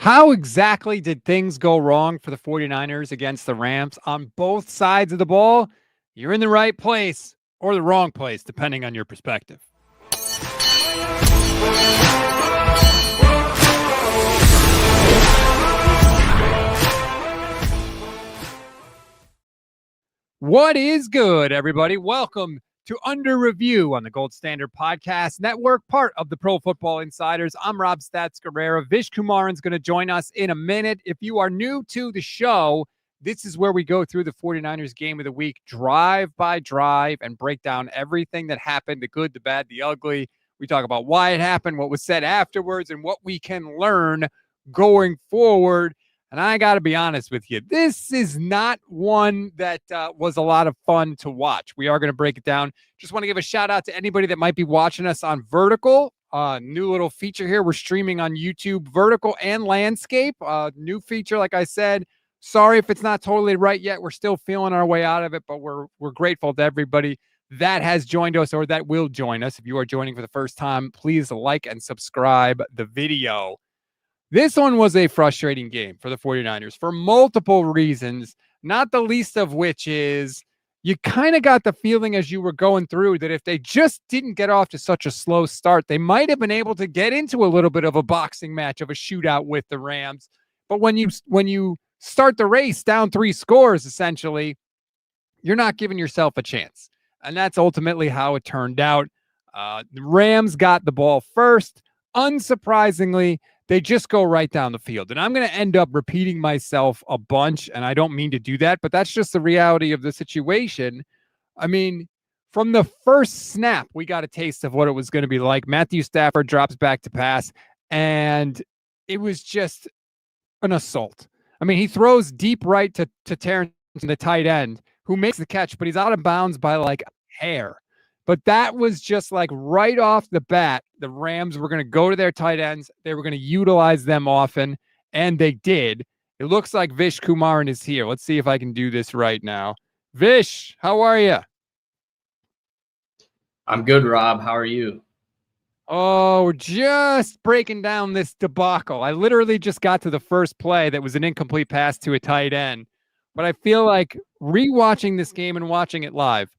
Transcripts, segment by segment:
How exactly did things go wrong for the 49ers against the Rams on both sides of the ball? You're in the right place or the wrong place, depending on your perspective. What is good, everybody? Welcome to Under Review on the Gold Standard Podcast Network, part of the Pro Football Insiders. I'm Rob Stats Guerrera. Vish Kumaran's going to join us in a minute. If you are new to the show, this is where we go through the 49ers game of the week, drive by drive, and break down everything that happened, the good, the bad, the ugly. We talk about why it happened, what was said afterwards, and what we can learn going forward. And I got to be honest with you, this is not one that was a lot of fun to watch. We are going to break it down. Just want to give a shout out to anybody that might be watching us on Vertical. New little feature here. We're streaming on YouTube, Vertical and Landscape. New feature, like I said. Sorry if it's not totally right yet. We're still feeling our way out of it, but we're grateful to everybody that has joined us or that will join us. If you are joining for the first time, please like and subscribe the video. This one was a frustrating game for the 49ers for multiple reasons, not the least of which is you kind of got the feeling as you were going through that if they just didn't get off to such a slow start, they might have been able to get into a little bit of a boxing match of a shootout with the Rams. But when you start the race down 3 scores, essentially, you're not giving yourself a chance. And that's ultimately how it turned out. The Rams got the ball first. Unsurprisingly, they just go right down the field. And I'm going to end up repeating myself a bunch, and I don't mean to do that, but that's just the reality of the situation. I mean, from the first snap, we got a taste of what it was going to be like. Matthew Stafford drops back to pass, and it was just an assault. I mean, he throws deep right to Terrence, the tight end, who makes the catch, but he's out of bounds by like a hair. But that was just like right off the bat, the Rams were going to go to their tight ends. They were going to utilize them often, and they did. It looks like Vish Kumaran is here. Let's see if I can do this right now. Vish, how are you? I'm good, Rob. How are you? Oh, we're just breaking down this debacle. I literally just got to the first play that was an incomplete pass to a tight end. But I feel like rewatching this game and watching it live,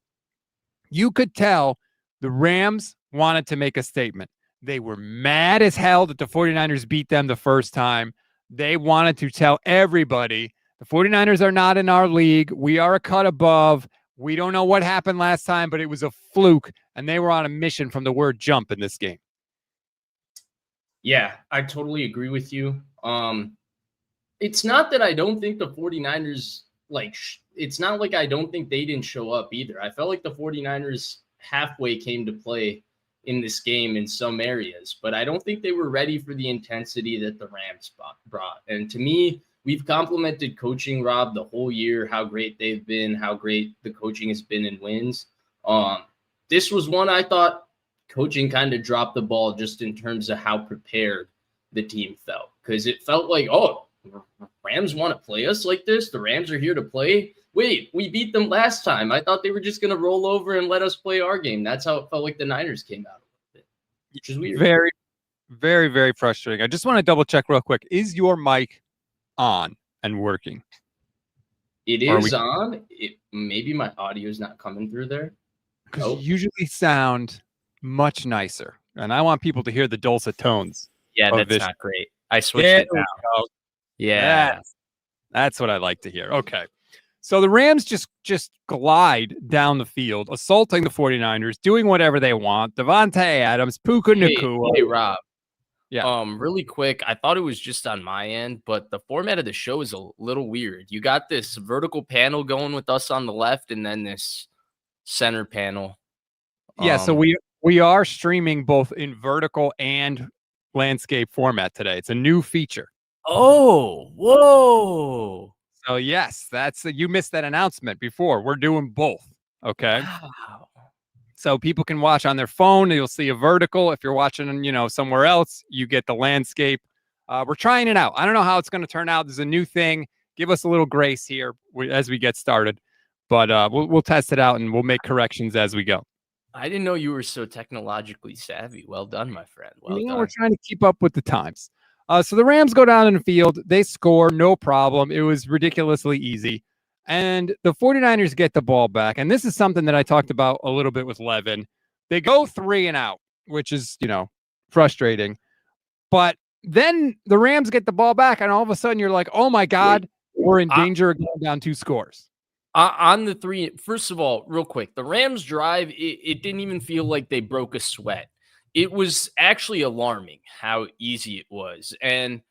you could tell the Rams wanted to make a statement. They were mad as hell that the 49ers beat them the first time. They wanted to tell everybody the 49ers are not in our league. We are a cut above. We don't know what happened last time, but it was a fluke, and they were on a mission from the word jump in this game. Yeah, I totally agree with you. It's not that I don't think the 49ers, it's not like I don't think they didn't show up either. I felt like the 49ers halfway came to play in this game in some areas, but I don't think they were ready for the intensity that the Rams brought. And to me, we've complimented coaching, Rob, the whole year, how great they've been, how great the coaching has been in wins. This was one I thought coaching kind of dropped the ball just in terms of how prepared the team felt, because it felt like, oh, Rams want to play us like this? The Rams are here to play? Wait, we beat them last time. I thought they were just going to roll over and let us play our game. That's how it felt like the Niners came out of it, which is weird. Very, very, very frustrating. I just want to double check real quick. Is your mic on and working? It is on. Maybe my audio is not coming through there. Because you usually sound much nicer, and I want people to hear the dulcet tones. Yeah, that's not great. I switched it now. Yeah, that's what I like to hear. Okay. So the Rams just glide down the field, assaulting the 49ers, doing whatever they want. Devontae Adams, Puka Nacua. Hey, Rob. Yeah. Really quick, I thought it was just on my end, but the format of the show is a little weird. You got this vertical panel going with us on the left, and then this center panel. Yeah, so we are streaming both in vertical and landscape format today. It's a new feature. Oh, whoa. So yes, you missed that announcement before. We're doing both. Okay. Wow. So people can watch on their phone. You'll see a vertical. If you're watching, somewhere else, you get the landscape. We're trying it out. I don't know how it's going to turn out. There's a new thing. Give us a little grace here as we get started. But we'll test it out and we'll make corrections as we go. I didn't know you were so technologically savvy. Well done, my friend. Well done. We're trying to keep up with the times. So the Rams go down in the field. They score, no problem. It was ridiculously easy. And the 49ers get the ball back. And this is something that I talked about a little bit with Levin. They go 3 and out, which is, frustrating. But then the Rams get the ball back, and all of a sudden you're like, oh my God, we're in danger of going down 2 scores. On the 3, first of all, real quick, the Rams drive, it didn't even feel like they broke a sweat. It was actually alarming how easy it was. And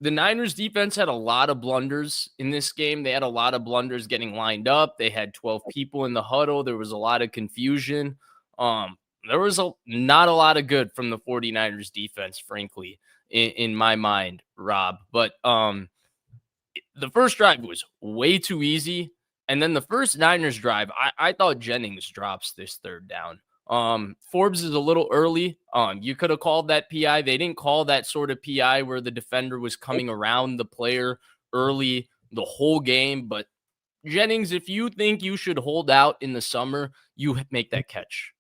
the Niners defense had a lot of blunders in this game. They had a lot of blunders getting lined up. They had 12 people in the huddle. There was a lot of confusion. There was not a lot of good from the 49ers defense, frankly, in my mind, Rob. But the first drive was way too easy. And then the first Niners drive, I thought Jennings drops this 3rd down. Forbes is a little early. You could have called that PI. They didn't call that sort of PI where the defender was coming around the player early the whole game. But Jennings, if you think you should hold out in the summer, you make that catch.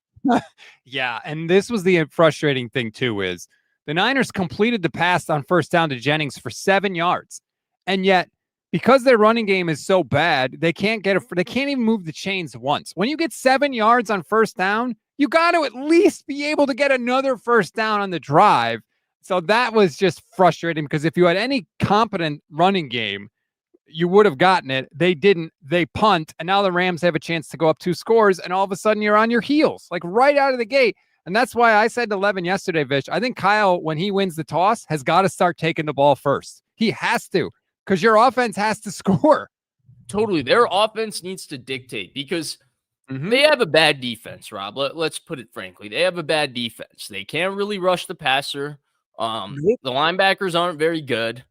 Yeah, and this was the frustrating thing too, is the Niners completed the pass on first down to Jennings for 7 yards. And yet, because their running game is so bad, they can't even move the chains once. When you get 7 yards on first down, you got to at least be able to get another first down on the drive. So that was just frustrating, because if you had any competent running game, you would have gotten it. They didn't. They punt, and now the Rams have a chance to go up 2 scores, and all of a sudden you're on your heels, like right out of the gate. And that's why I said to Levin yesterday, Vish, I think Kyle, when he wins the toss, has got to start taking the ball first. He has to, because your offense has to score. Totally. Their offense needs to dictate, because they have a bad defense, Rob. Let's put it frankly. They have a bad defense. They can't really rush the passer. The linebackers aren't very good.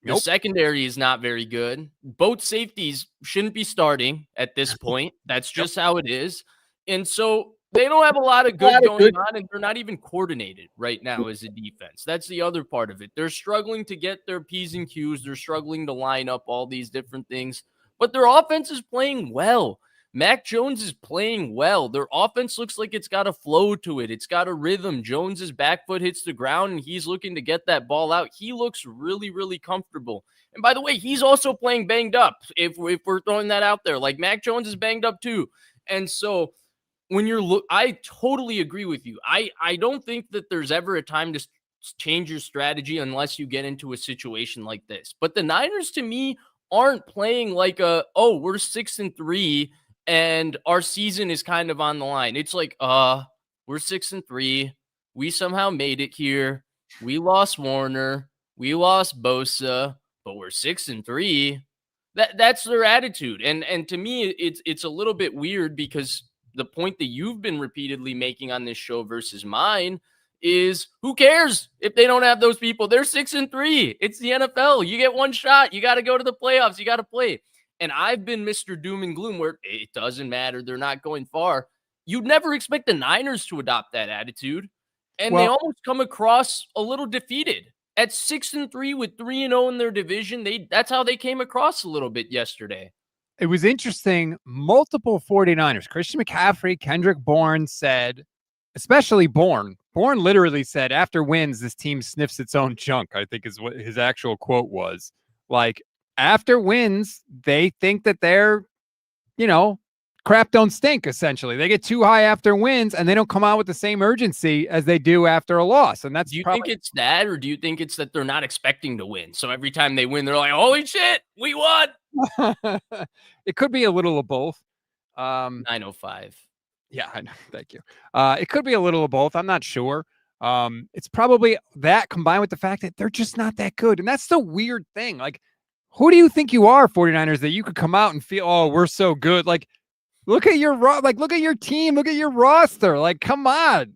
The secondary is not very good. Both safeties shouldn't be starting at this point. That's just how it is. And so they don't have a lot of good going on, and they're not even coordinated right now as a defense. That's the other part of it. They're struggling to get their P's and Q's. They're struggling to line up all these different things. But their offense is playing well. Mac Jones is playing well. Their offense looks like it's got a flow to it. It's got a rhythm. Jones's back foot hits the ground, and he's looking to get that ball out. He looks really, really comfortable. And by the way, he's also playing banged up, if we're throwing that out there. Like, Mac Jones is banged up too. And so when I totally agree with you. I don't think that there's ever a time to change your strategy unless you get into a situation like this. But the Niners, to me, aren't playing like we're 6-3 and our season is kind of on the line. It's like, we're 6-3. We somehow made it here. We lost Warner. We lost Bosa, but we're 6-3. That's their attitude. And to me, it's a little bit weird, because the point that you've been repeatedly making on this show versus mine is, who cares if they don't have those people? They're 6-3. It's the NFL. You get one shot. You got to go to the playoffs. You got to play. And I've been Mr. Doom and Gloom, where it doesn't matter. They're not going far. You'd never expect the Niners to adopt that attitude. And they almost come across a little defeated. At 6-3 with 3-0 in their division, that's how they came across a little bit yesterday. It was interesting. Multiple 49ers, Christian McCaffrey, Kendrick Bourne said, especially Bourne literally said, after wins, this team sniffs its own junk, I think is what his actual quote was. Like, after wins, they think that they're, crap don't stink, essentially. They get too high after wins, and they don't come out with the same urgency as they do after a loss. And that's Do you think it's that, or do you think it's that they're not expecting to win? So every time they win, they're like, holy shit, we won. It could be a little of both. 905. Yeah, I know. Thank you. It could be a little of both. I'm not sure. It's probably that, combined with the fact that they're just not that good. And that's the weird thing. Like, who do you think you are, 49ers, that you could come out and feel, oh, we're so good? Like, look at your look at your team, look at your roster. Like, come on.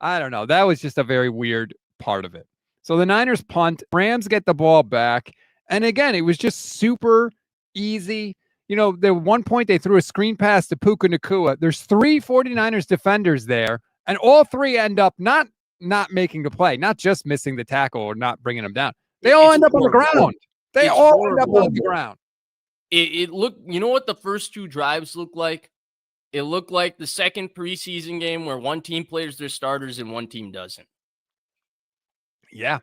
I don't know. That was just a very weird part of it. So the Niners punt, Rams get the ball back. And again, it was just super easy. At one point they threw a screen pass to Puka Nacua. There's 3 49ers defenders there, and all 3 end up not making the play, not just missing the tackle or not bringing them down. They all end up on the ground. They all end up on the ground. It looked, you know what the first 2 drives looked like? It looked like the second preseason game where one team plays their starters and one team doesn't. Yeah.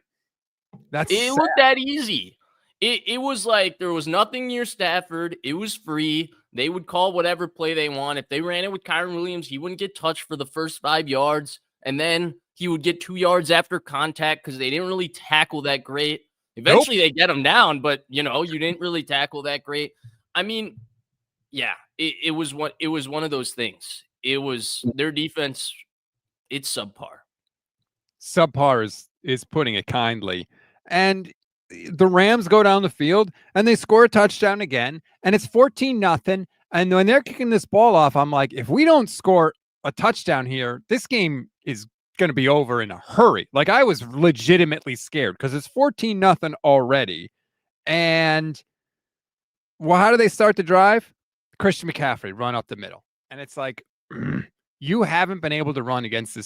It looked that easy. It was like there was nothing near Stafford. It was free. They would call whatever play they want. If they ran it with Kyron Williams, he wouldn't get touched for the first 5 yards. And then he would get 2 yards after contact because they didn't really tackle that great. Eventually they get him down, but you didn't really tackle that great. I mean, yeah, it was one of those things. It was their defense. It's subpar. Subpar is putting it kindly. And the Rams go down the field and they score a touchdown again, and it's 14-0. And when they're kicking this ball off, I'm like, if we don't score a touchdown here, this game is going to be over in a hurry. Like, I was legitimately scared because it's 14-0 already. And well, how do they start the drive? Christian McCaffrey run up the middle. And it's like, you haven't been able to run against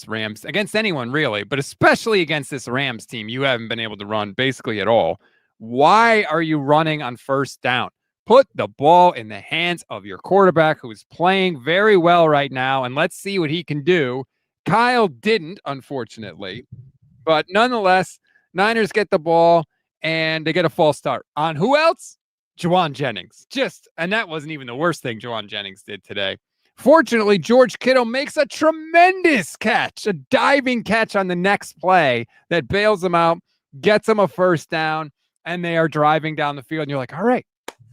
anyone really, but especially against this Rams team. You haven't been able to run basically at all. Why are you running on first down? Put the ball in the hands of your quarterback, who is playing very well right now, and let's see what he can do. Kyle didn't, unfortunately, but nonetheless, Niners get the ball and they get a false start on who else? Juwan Jennings. And that wasn't even the worst thing Juwan Jennings did today. Fortunately, George Kittle makes a tremendous catch, a diving catch on the next play that bails them out, gets them a first down, and they are driving down the field. And you're like, all right,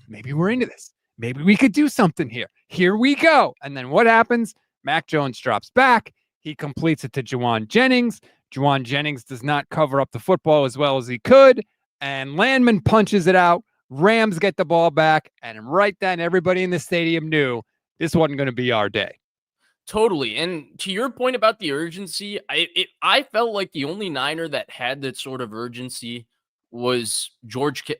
maybe we're into this. Maybe we could do something here. Here we go. And then what happens? Mac Jones drops back. He completes it to Juwan Jennings. Juwan Jennings does not cover up the football as well as he could, and Landman punches it out. Rams get the ball back, and right then, everybody in the stadium knew this wasn't going to be our day. Totally. And to your point about the urgency, I felt like the only Niner that had that sort of urgency was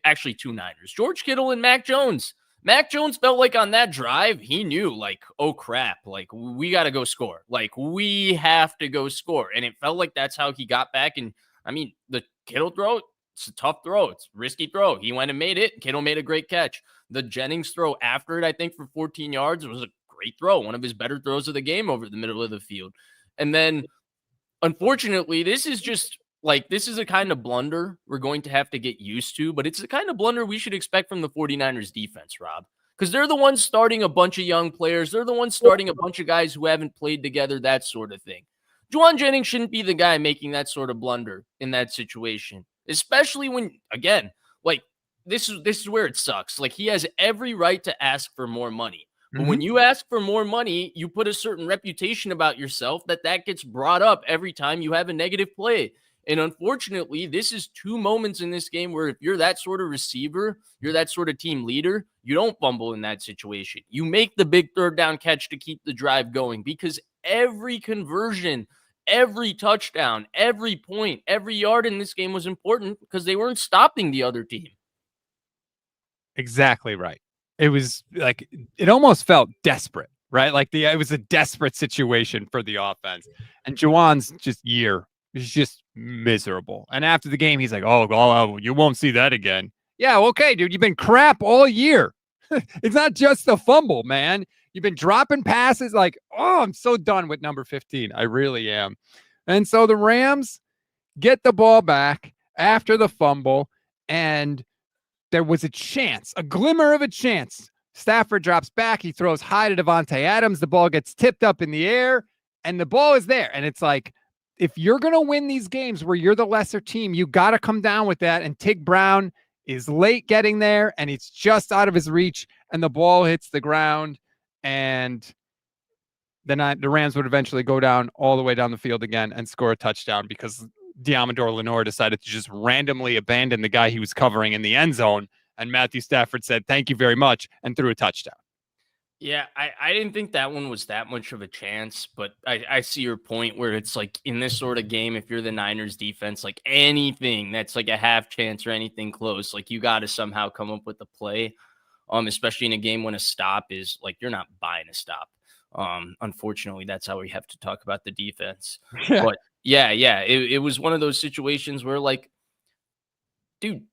actually 2 Niners, George Kittle and Mac Jones. Mac Jones felt like on that drive, he knew, like, oh crap, like, we got to go score. Like, we have to go score. And it felt like that's how he got back. And I mean, the Kittle throw, it's a tough throw. It's a risky throw. He went and made it. Kittle made a great catch. The Jennings throw after it, I think, for 14 yards, it was a great throw. One of his better throws of the game over the middle of the field. And then, unfortunately, this is a kind of blunder we're going to have to get used to, but it's the kind of blunder we should expect from the 49ers defense, Rob, because they're the ones starting a bunch of young players. They're the ones starting a bunch of guys who haven't played together, that sort of thing. Juwan Jennings shouldn't be the guy making that sort of blunder in that situation, especially when, again, like, this is where it sucks. Like, he has every right to ask for more money. But when you ask for more money, you put a certain reputation about yourself that gets brought up every time you have a negative play. And unfortunately, this is 2 moments in this game where if you're that sort of receiver, you're that sort of team leader, you don't fumble in that situation. You make the big third down catch to keep the drive going, because every conversion, every touchdown, every point, every yard in this game was important because they weren't stopping the other team. Exactly right. It was like, it almost felt desperate, right? Like it was a desperate situation for the offense. And Juwan's year is just miserable. And after the game, he's like, oh, you won't see that again. Yeah, okay, dude, you've been crap all year. It's not just the fumble, man. You've been dropping passes like, oh, I'm so done with number 15. I really am. And so the Rams get the ball back after the fumble, and there was a chance, a glimmer of a chance. Stafford drops back. He throws high to Devontae Adams. The ball gets tipped up in the air, and the ball is there. And it's like, if you're going to win these games where you're the lesser team, you got to come down with that. And Tig Brown is late getting there, and it's just out of his reach, and the ball hits the ground, and then the Rams would eventually go down all the way down the field again and score a touchdown because Diamador Lenore decided to just randomly abandon the guy he was covering in the end zone, and Matthew Stafford said, thank you very much, and threw a touchdown. Yeah, I didn't think that one was that much of a chance, but I see your point where it's like, in this sort of game, if you're the Niners defense, like anything that's like a half chance or anything close, like you got to somehow come up with a play, especially in a game when a stop is like, you're not buying a stop. Unfortunately, that's how we have to talk about the defense. But yeah, it was one of those situations where, like, dude,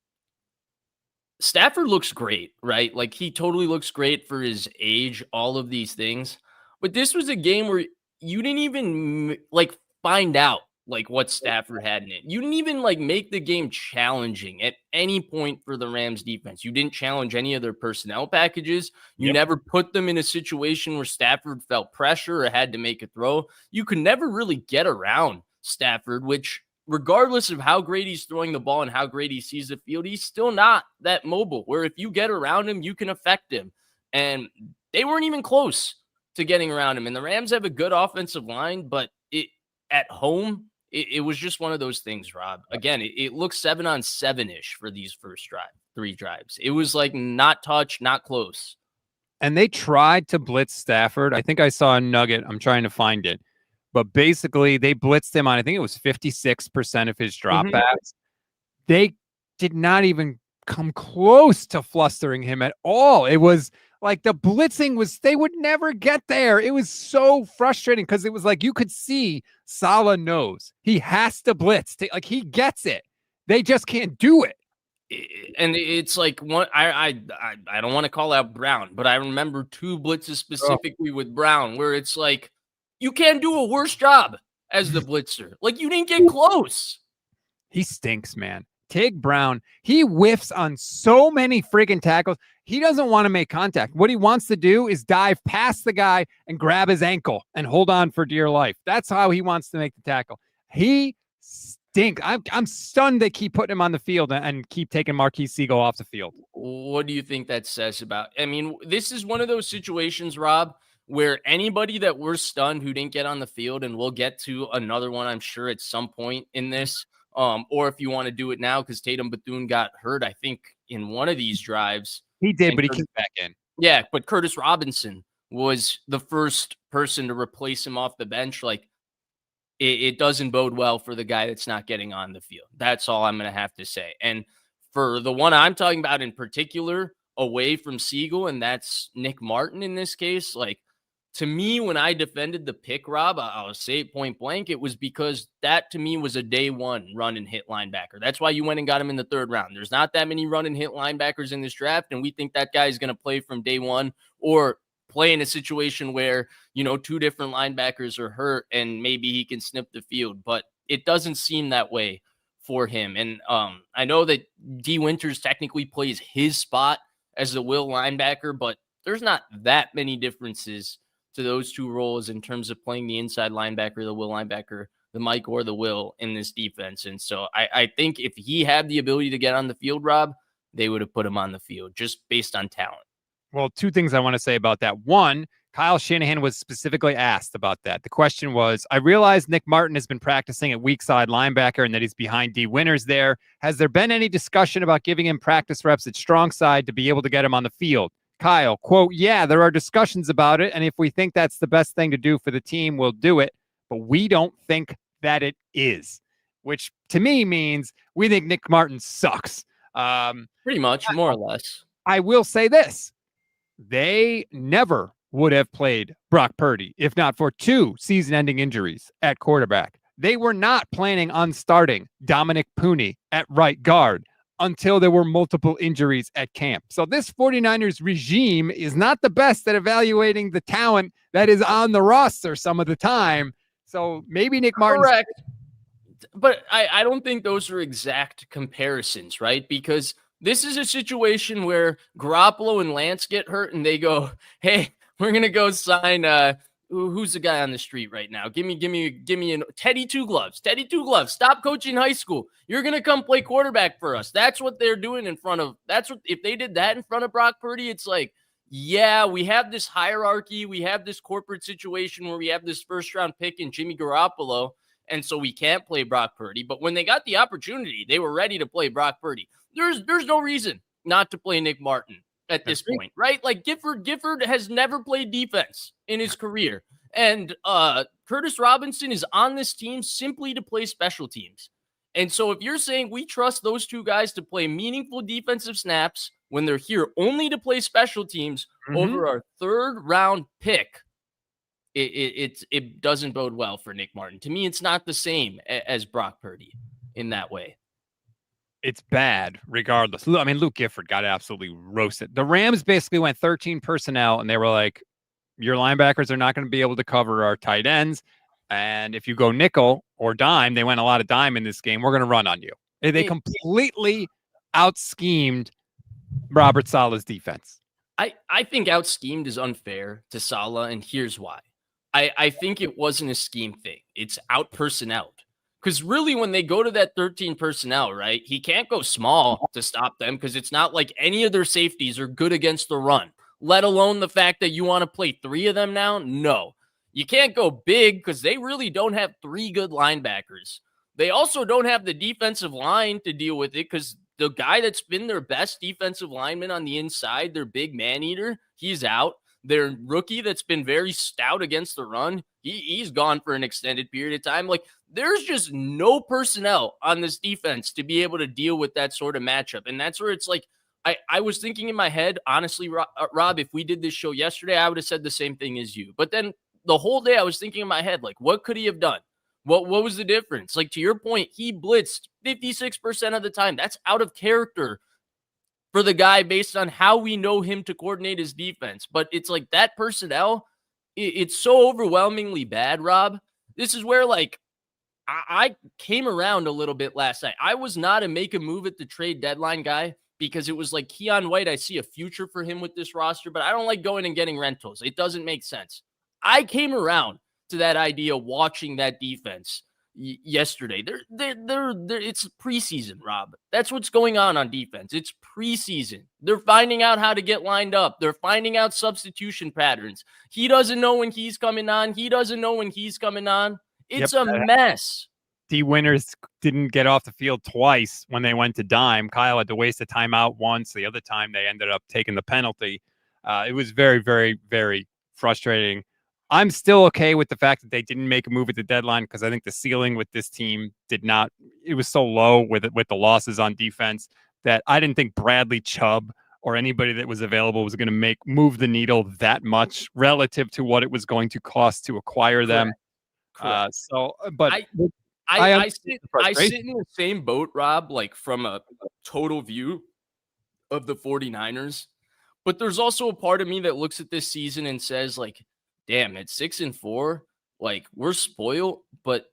Stafford looks great, right? Like, he totally looks great for his age, all of these things. But this was a game where you didn't even, like, find out like what Stafford had in it. You didn't even like make the game challenging at any point for the Rams defense. You didn't challenge any of their personnel packages. You never put them in a situation where Stafford felt pressure or had to make a throw. You could never really get around Stafford, which regardless of how great he's throwing the ball and how great he sees the field, he's still not that mobile where if you get around him, you can affect him. And they weren't even close to getting around him. And the Rams have a good offensive line, but at home, it was just one of those things, Rob. Again, it looks 7-on-7-ish for these first three drives. It was like not touch, not close. And they tried to blitz Stafford. I think I saw a nugget. I'm trying to find it. But basically, they blitzed him on, I think it was 56% of his dropbacks. They did not even come close to flustering him at all. It was like the blitzing was, they would never get there. It was so frustrating because it was like you could see Saleh knows he has to blitz. Like he gets it. They just can't do it. And it's like one, I don't want to call out Brown, but I remember 2 blitzes specifically with Brown where it's like, you can't do a worse job as the blitzer. Like you didn't get close. He stinks, man. Tig Brown, he whiffs on so many friggin' tackles. He doesn't want to make contact. What he wants to do is dive past the guy and grab his ankle and hold on for dear life. That's how he wants to make the tackle. He stinks. I'm stunned they keep putting him on the field and keep taking Marquise Siegel off the field. What do you think that says about? I mean, this is one of those situations, Rob, where anybody that we're stunned who didn't get on the field, and we'll get to another one, I'm sure, at some point in this, or if you want to do it now, because Tatum Bethune got hurt, I think, in one of these drives. He did, but he came back in. Yeah, but Curtis Robinson was the first person to replace him off the bench. Like, it doesn't bode well for the guy that's not getting on the field. That's all I'm going to have to say. And for the one I'm talking about in particular, away from Siegel, and that's Nick Martin in this case, like, to me, when I defended the pick, Rob, I'll say it point blank, it was because that to me was a day one run and hit linebacker. That's why you went and got him in the 3rd round. There's not that many run and hit linebackers in this draft, and we think that guy is going to play from day one or play in a situation where, 2 different linebackers are hurt and maybe he can snip the field. But it doesn't seem that way for him. And I know that D. Winters technically plays his spot as the will linebacker, but there's not that many differences to those 2 roles in terms of playing the inside linebacker, the will linebacker, the Mike or the will in this defense. And so I think if he had the ability to get on the field, Rob, they would have put him on the field just based on talent. Well, 2 things I want to say about that. One, Kyle Shanahan was specifically asked about that. The question was, I realize Nick Martin has been practicing at weak side linebacker and that he's behind D. Winters there. Has there been any discussion about giving him practice reps at strong side to be able to get him on the field? Kyle, quote, yeah, there are discussions about it, and if we think that's the best thing to do for the team, we'll do it, but we don't think that it is, which to me means we think Nick Martin sucks. Pretty much, more or less. I will say this. They never would have played Brock Purdy if not for 2 season-ending injuries at quarterback. They were not planning on starting Dominic Pooney at right guard until there were multiple injuries at camp. So this 49ers regime is not the best at evaluating the talent that is on the roster some of the time. So maybe Nick Martin. Correct. But I don't think those are exact comparisons, right? Because this is a situation where Garoppolo and Lance get hurt and they go, hey, we're going to go sign who's the guy on the street right now? Give me an Teddy Two Gloves. Teddy Two Gloves. Stop coaching high school. You're going to come play quarterback for us. That's what they're doing if they did that in front of Brock Purdy, it's like, yeah, we have this hierarchy. We have this corporate situation where we have this 1st round pick in Jimmy Garoppolo. And so we can't play Brock Purdy. But when they got the opportunity, they were ready to play Brock Purdy. There's no reason not to play Nick Martin at this point, right? Like Gifford has never played defense in his career. And Curtis Robinson is on this team simply to play special teams. And so if you're saying we trust those 2 guys to play meaningful defensive snaps when they're here only to play special teams over our 3rd round pick, it doesn't bode well for Nick Martin. To me, it's not the same as Brock Purdy in that way. It's bad regardless. I mean, Luke Gifford got absolutely roasted. The Rams basically went 13 personnel, and they were like, your linebackers are not going to be able to cover our tight ends. And if you go nickel or dime, they went a lot of dime in this game, we're going to run on you. They completely out-schemed Robert Saleh's defense. I think out-schemed is unfair to Saleh, and here's why. I think it wasn't a scheme thing. It's out-personneled. Because really, when they go to that 13 personnel, right, he can't go small to stop them because it's not like any of their safeties are good against the run, let alone the fact that you want to play 3 of them now. No, you can't go big because they really don't have 3 good linebackers. They also don't have the defensive line to deal with it because the guy that's been their best defensive lineman on the inside, their big man-eater, he's out. Their rookie that's been very stout against the run, he's gone for an extended period of time. Like, there's just no personnel on this defense to be able to deal with that sort of matchup. And that's where it's like, I was thinking in my head, honestly, Rob, if we did this show yesterday, I would have said the same thing as you. But then the whole day I was thinking in my head, like, what could he have done? What was the difference? Like, to your point, he blitzed 56% of the time. That's out of character for the guy based on how we know him to coordinate his defense. But it's like that personnel, it's so overwhelmingly bad, Rob. This is where, like, I came around a little bit last night. I was not a make a move at the trade deadline guy because it was like Keon White, I see a future for him with this roster, but I don't like going and getting rentals. It doesn't make sense. I came around to that idea watching that defense yesterday. It's preseason, Rob. That's what's going on defense. It's preseason. They're finding out how to get lined up. They're finding out substitution patterns. He doesn't know when he's coming on. He doesn't know when he's coming on. It's a mess. D. Winters didn't get off the field twice when they went to dime. Kyle had to waste a timeout once. The other time they ended up taking the penalty. It was very, very, very frustrating. I'm still okay with the fact that they didn't make a move at the deadline because I think the ceiling with this team it was so low with the losses on defense that I didn't think Bradley Chubb or anybody that was available was going to move the needle that much relative to what it was going to cost to acquire them. I sit in the same boat, Rob, like from a total view of the 49ers. But there's also a part of me that looks at this season and says, like, damn, at 6-4, like, we're spoiled, but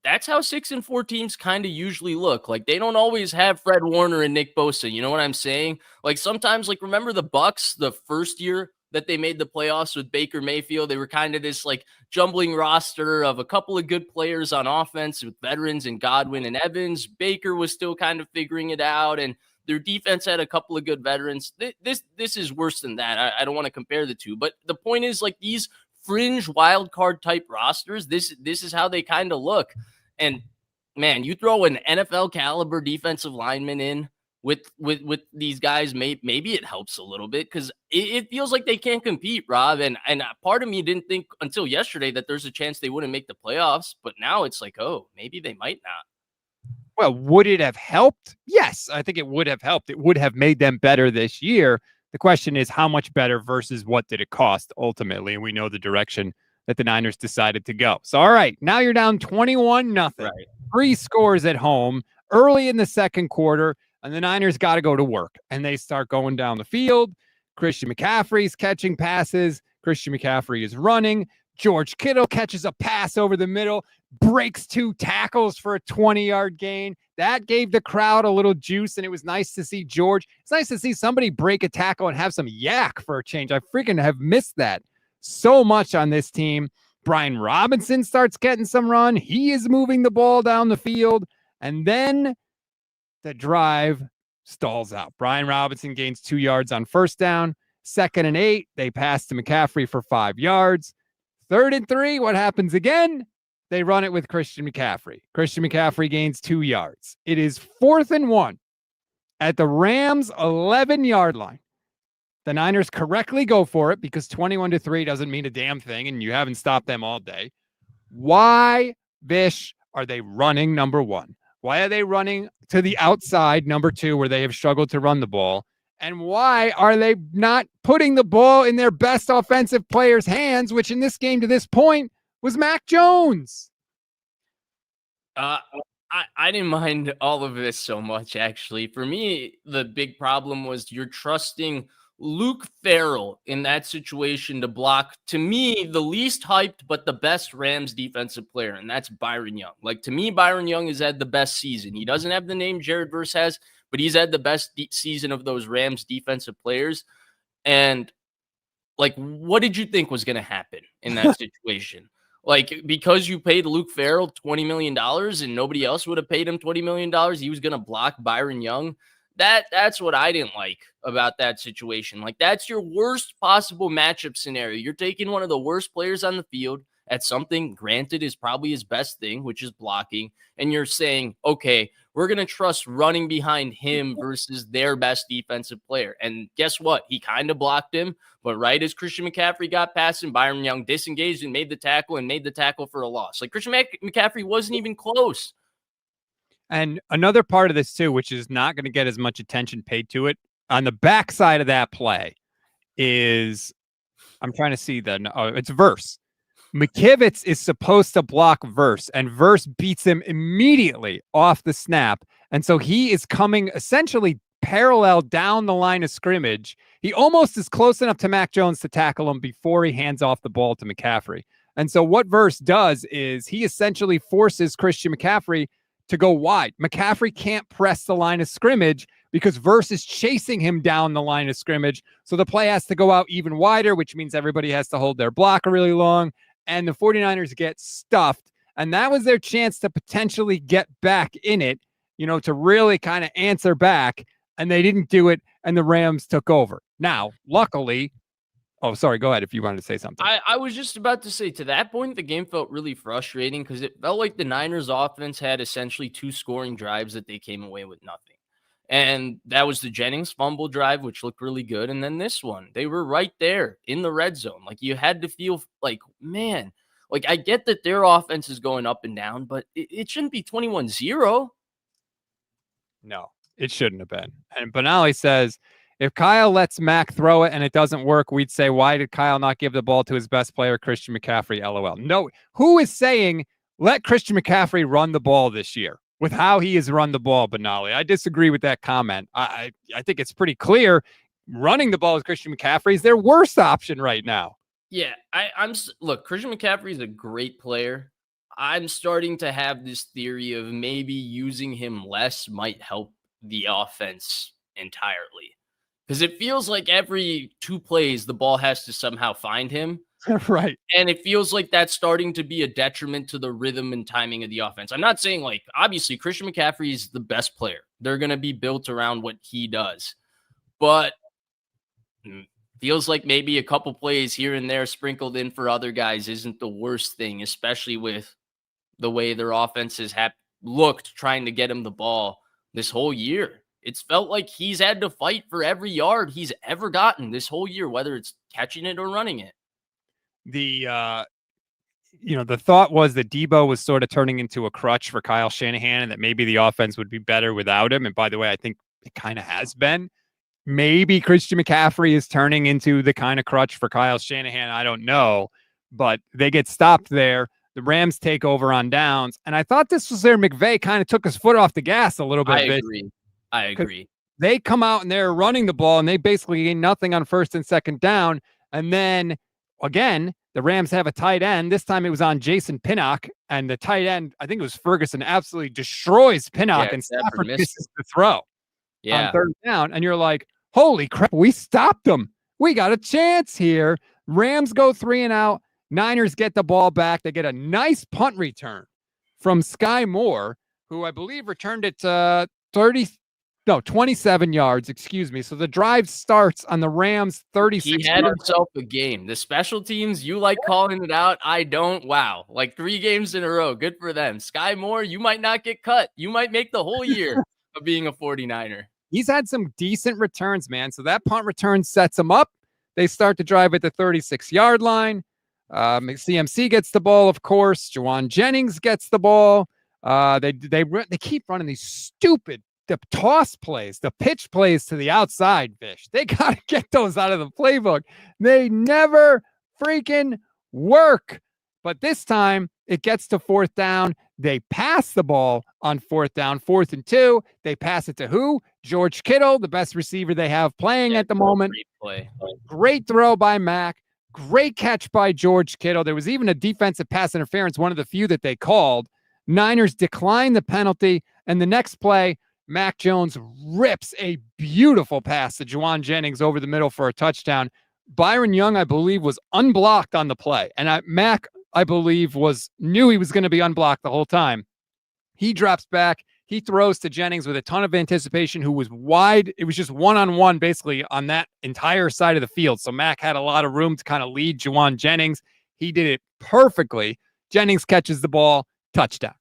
that's how 6-4 teams kind of usually look. Like, they don't always have Fred Warner and Nick Bosa. You know what I'm saying? Like, sometimes, like, remember the Bucs, the first year that they made the playoffs with Baker Mayfield? They were kind of this, like, jumbling roster of a couple of good players on offense with veterans and Godwin and Evans. Baker was still kind of figuring it out, and their defense had a couple of good veterans. This is worse than that. I don't want to compare the two, but the point is, like, these fringe wild card type rosters, this is how they kind of look. And man, you throw an NFL caliber defensive lineman in with these guys, maybe it helps a little bit because it feels like they can't compete, Rob. And part of me didn't think until yesterday that there's a chance they wouldn't make the playoffs, but now it's like, oh, maybe they might not. Well, would it have helped? Yes, I think it would have helped. It would have made them better this year. The question is how much better versus what did it cost ultimately? And we know the direction that the Niners decided to go. So, all right, now you're down 21-0. Right. 3 scores at home early in the second quarter, and the Niners got to go to work. And they start going down the field. Christian McCaffrey's catching passes. Christian McCaffrey is running. George Kittle catches a pass over the middle, breaks 2 tackles for a 20-yard gain. That gave the crowd a little juice, and it was nice to see George. It's nice to see somebody break a tackle and have some yak for a change. I freaking have missed that so much on this team. Brian Robinson starts getting some run. He is moving the ball down the field, and then the drive stalls out. Brian Robinson gains 2 yards on first down. 2nd and 8, they pass to McCaffrey for 5 yards. 3rd and 3, what happens again? They run it with Christian McCaffrey. Christian McCaffrey gains 2 yards. It is 4th and 1 at the Rams' 11-yard line. The Niners correctly go for it because 21-3 doesn't mean a damn thing, and you haven't stopped them all day. Why, Vish, are they running number 1? Why are they running to the outside, number 2, where they have struggled to run the ball? And why are they not putting the ball in their best offensive player's hands, which in this game to this point was Mac Jones? I didn't mind all of this so much, actually. For me, the big problem was you're trusting Luke Farrell in that situation to block, to me, the least hyped but the best Rams defensive player, and that's Byron Young. Like, to me, Byron Young has had the best season. He doesn't have the name Jared Verse has, but he's had the best season of those Rams defensive players. And, like, what did you think was going to happen in that situation? Like, because you paid Luke Farrell $20 million and nobody else would have paid him $20 million, he was going to block Byron Young. That's what I didn't like about that situation. Like, that's your worst possible matchup scenario. You're taking one of the worst players on the field at something, granted, is probably his best thing, which is blocking. And you're saying, okay, we're going to trust running behind him versus their best defensive player. And guess what? He kind of blocked him. But right as Christian McCaffrey got past him, Byron Young disengaged and made the tackle for a loss. Like, Christian McCaffrey wasn't even close. And another part of this too, which is not going to get as much attention paid to it, on the backside of that play is, I'm trying to see it's Verse. McKivitz is supposed to block Verse, and Verse beats him immediately off the snap. And so he is coming essentially parallel down the line of scrimmage. He almost is close enough to Mac Jones to tackle him before he hands off the ball to McCaffrey. And so what Verse does is he essentially forces Christian McCaffrey to go wide. McCaffrey can't press the line of scrimmage because Verse is chasing him down the line of scrimmage. So the play has to go out even wider, which means everybody has to hold their block really long. And the 49ers get stuffed. And that was their chance to potentially get back in it, to really kind of answer back. And they didn't do it. And the Rams took over. Now, luckily, oh, sorry. Go ahead if you wanted to say something. I was just about to say, to that point, the game felt really frustrating because it felt like the Niners offense had essentially 2 scoring drives that they came away with nothing. And that was the Jennings fumble drive, which looked really good. And then this one, they were right there in the red zone. Like, you had to feel like, man, like, I get that their offense is going up and down, but it shouldn't be 21-0. No, it shouldn't have been. And Benali says, if Kyle lets Mac throw it and it doesn't work, we'd say, why did Kyle not give the ball to his best player, Christian McCaffrey? LOL. No, who is saying let Christian McCaffrey run the ball this year with how he has run the ball, Benali? I disagree with that comment. I think it's pretty clear running the ball with Christian McCaffrey is their worst option right now. Yeah, look, Christian McCaffrey is a great player. I'm starting to have this theory of maybe using him less might help the offense entirely. Because it feels like every 2 plays, the ball has to somehow find him. Right. And it feels like that's starting to be a detriment to the rhythm and timing of the offense. I'm not saying, like, obviously Christian McCaffrey is the best player. They're going to be built around what he does. But feels like maybe a couple plays here and there sprinkled in for other guys isn't the worst thing, especially with the way their offenses have looked trying to get him the ball this whole year. It's felt like he's had to fight for every yard he's ever gotten this whole year, whether it's catching it or running it. The thought was that Debo was sort of turning into a crutch for Kyle Shanahan and that maybe the offense would be better without him. And by the way, I think it kind of has been. Maybe Christian McCaffrey is turning into the kind of crutch for Kyle Shanahan. I don't know, but they get stopped there. The Rams take over on downs. And I thought this was where McVay kind of took his foot off the gas a little bit. I agree. They come out and they're running the ball and they basically gain nothing on 1st and 2nd down. And then again, the Rams have a tight end. This time it was on Jason Pinnock, and the tight end, I think it was Ferguson, absolutely destroys Pinnock, and Stafford misses the throw on 3rd down. And you're like, holy crap, we stopped them. We got a chance here. Rams go 3 and out. Niners get the ball back. They get a nice punt return from Sky Moore, who I believe returned it 27 yards, excuse me. So the drive starts on the Rams 36. He had himself a game. The special teams, you like calling it out. I don't. Wow. Like 3 games in a row. Good for them. Sky Moore, you might not get cut. You might make the whole year of being a 49er. He's had some decent returns, man. So that punt return sets him up. They start to drive at the 36-yard line. CMC gets the ball, of course. Juwan Jennings gets the ball. They keep running these stupid toss plays, the pitch plays to the outside, Fish. They got to get those out of the playbook. They never freaking work. But this time it gets to 4th down. They pass the ball on 4th down, 4th and 2. They pass it to who? George Kittle, the best receiver they have playing at the moment. Great play. Great throw by Mac. Great catch by George Kittle. There was even a defensive pass interference, one of the few that they called. Niners declined the penalty, and the next play, Mac Jones rips a beautiful pass to Juwan Jennings over the middle for a touchdown. Byron Young, I believe, was unblocked on the play, and Mac, I believe, knew he was going to be unblocked the whole time. He drops back. He throws to Jennings with a ton of anticipation, who was wide. It was just one-on-one basically on that entire side of the field. So Mac had a lot of room to kind of lead Juwan Jennings. He did it perfectly. Jennings catches the ball, touchdown.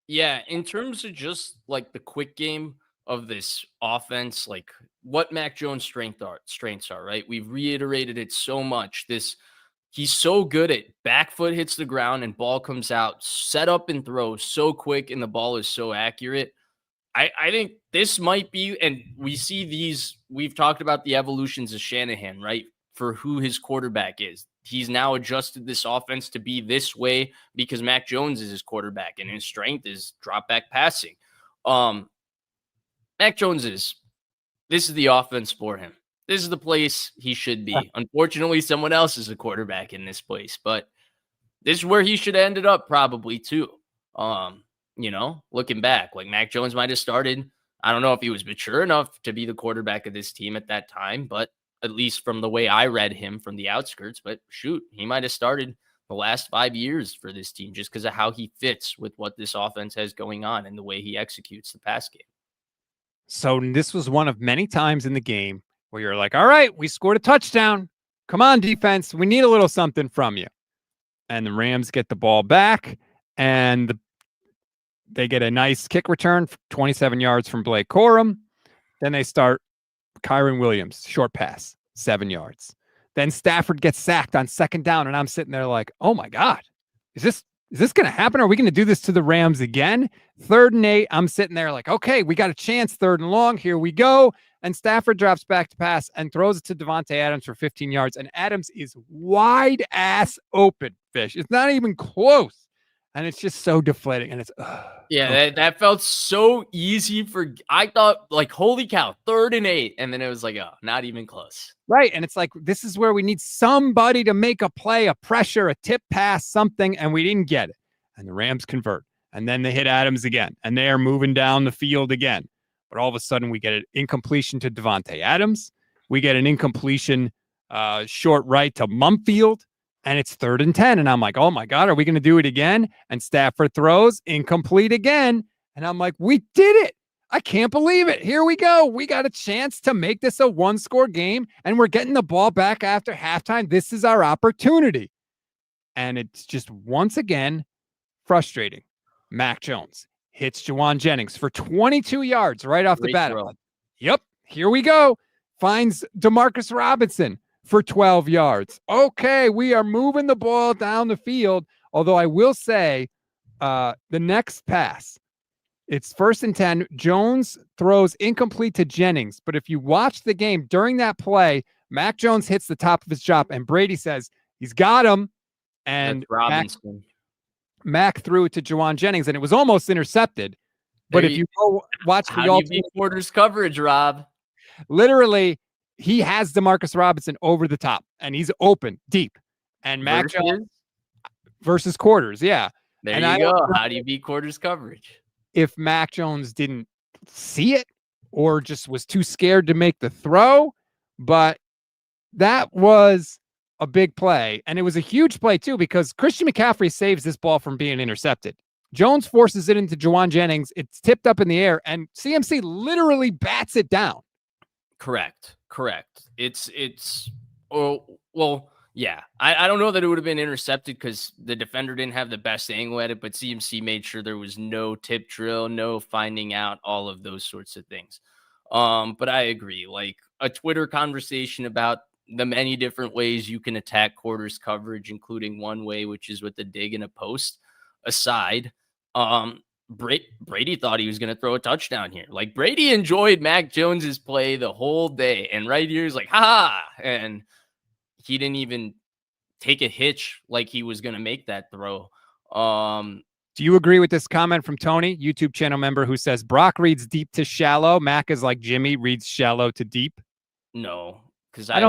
Yeah, in terms of just like the quick game of this offense, like what Mac Jones' strengths are, right? We've reiterated it so much. He's so good at back foot hits the ground and ball comes out, set up and throw so quick, and the ball is so accurate. I think this might be, and we see these, we've talked about the evolutions of Shanahan, right? For who his quarterback is. He's now adjusted this offense to be this way because Mac Jones is his quarterback and his strength is drop back passing. Mac Jones this is the offense for him. This is the place he should be. Unfortunately, someone else is a quarterback in this place, but this is where he should have ended up probably too. Looking back, like Mac Jones might have started. I don't know if he was mature enough to be the quarterback of this team at that time, but at least from the way I read him from the outskirts, but shoot, he might have started the last 5 years for this team just because of how he fits with what this offense has going on and the way he executes the pass game. So this was one of many times in the game where you're like, all right, we scored a touchdown. Come on, defense. We need a little something from you. And the Rams get the ball back, and they get a nice kick return, 27 yards from Blake Corum. Then they start Kyron Williams, short pass, 7 yards. Then Stafford gets sacked on 2nd down, and I'm sitting there like, oh my God, is this going to happen? Are we going to do this to the Rams again? 3rd and 8, I'm sitting there like, okay, we got a chance, 3rd and long, here we go. And Stafford drops back to pass and throws it to Devontae Adams for 15 yards, and Adams is wide ass open, Fish. It's not even close. And it's just so deflating. And it's, that felt so easy I thought like, holy cow, 3rd and 8. And then it was like, oh, not even close. Right. And it's like, this is where we need somebody to make a play, a pressure, a tip pass, something. And we didn't get it. And the Rams convert. And then they hit Adams again. And they are moving down the field again. But all of a sudden we get an incompletion to Devontae Adams. We get an incompletion short right to Mumfield. And it's 3rd and 10. And I'm like, oh my God, are we going to do it again? And Stafford throws incomplete again. And I'm like, we did it. I can't believe it. Here we go. We got a chance to make this a 1-score game. And we're getting the ball back after halftime. This is our opportunity. And it's just once again frustrating. Mac Jones hits Juwan Jennings for 22 yards right off the bat. Like, yep, here we go. Finds Demarcus Robinson for 12 yards. Okay, we are moving the ball down the field. Although I will say the next pass, it's 1st and 10. Jones throws incomplete to Jennings. But if you watch the game during that play, Mac Jones hits the top of his chop and Brady says he's got him. And Mac threw it to Juwan Jennings and it was almost intercepted. But if you go watch the alternate quarters coverage, Rob, literally, he has Demarcus Robinson over the top, and he's open deep. And Mac Jones versus quarters, yeah. There you go. How do you beat quarters coverage? If Mac Jones didn't see it or just was too scared to make the throw, but that was a big play, and it was a huge play too because Christian McCaffrey saves this ball from being intercepted. Jones forces it into Juwan Jennings. It's tipped up in the air, and CMC literally bats it down. Correct. It's yeah. I don't know that it would have been intercepted because the defender didn't have the best angle at it, but CMC made sure there was no tip drill, no finding out, all of those sorts of things. But I agree, like a Twitter conversation about the many different ways you can attack quarters coverage, including one way, which is with the dig in a post aside. Brady thought he was going to throw a touchdown here. Like Brady enjoyed Mac Jones's play the whole day. And right here he's like, ha, and he didn't even take a hitch like he was going to make that throw. Do you agree with this comment from Tony, YouTube channel member, who says Brock reads deep to shallow? Mac is like Jimmy reads shallow to deep. No, because I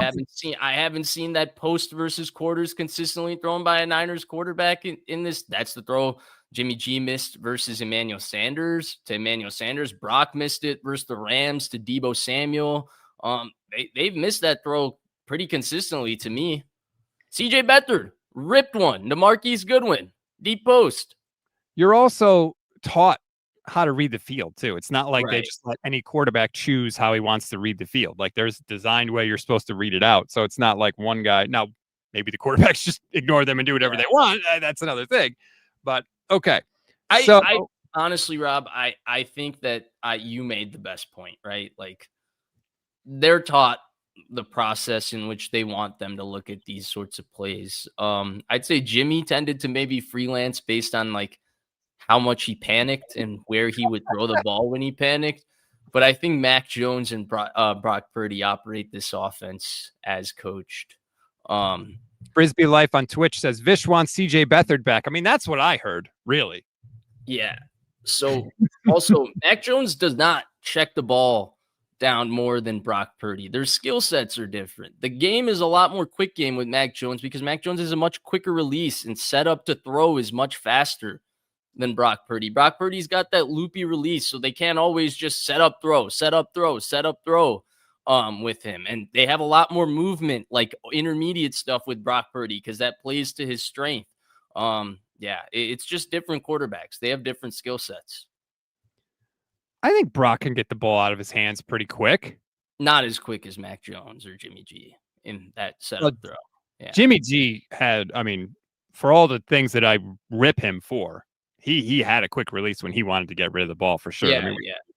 haven't seen that post versus quarters consistently thrown by a Niners quarterback in this. That's the throw Jimmy G missed versus Emmanuel Sanders to Emmanuel Sanders. Brock missed it versus the Rams to Deebo Samuel. They've missed that throw pretty consistently to me. CJ Beathard ripped one to Marquise Goodwin, deep post. You're also taught how to read the field too. It's not like Right. they just let any quarterback choose how he wants to read the field. Like there's a designed way you're supposed to read it out. So it's not like one guy. Now, maybe the quarterbacks just ignore them and do whatever they want. That's another thing. But okay. I honestly, Rob, I think that you made the best point, right? Like they're taught the process in which they want them to look at these sorts of plays. I'd say Jimmy tended to maybe freelance based on like how much he panicked and where he would throw the ball when he panicked. But I think Mac Jones and Brock Purdy operate this offense as coached. Frisbee Life on Twitch says Vish wants CJ Beathard back. I mean, that's what I heard, really. Yeah. So also, Mac Jones does not check the ball down more than Brock Purdy. Their skill sets are different. The game is a lot more quick game with Mac Jones because Mac Jones is a much quicker release and setup to throw is much faster than Brock Purdy. Brock Purdy's got that loopy release, so they can't always just set up, throw with him. And they have a lot more movement, like intermediate stuff with Brock Purdy because that plays to his strength. It's just different quarterbacks. They have different skill sets. I think Brock can get the ball out of his hands pretty quick. Not as quick as Mac Jones or Jimmy G in that setup throw. Yeah. Jimmy G had, I mean, for all the things that I rip him for, he had a quick release when he wanted to get rid of the ball for sure. Yeah,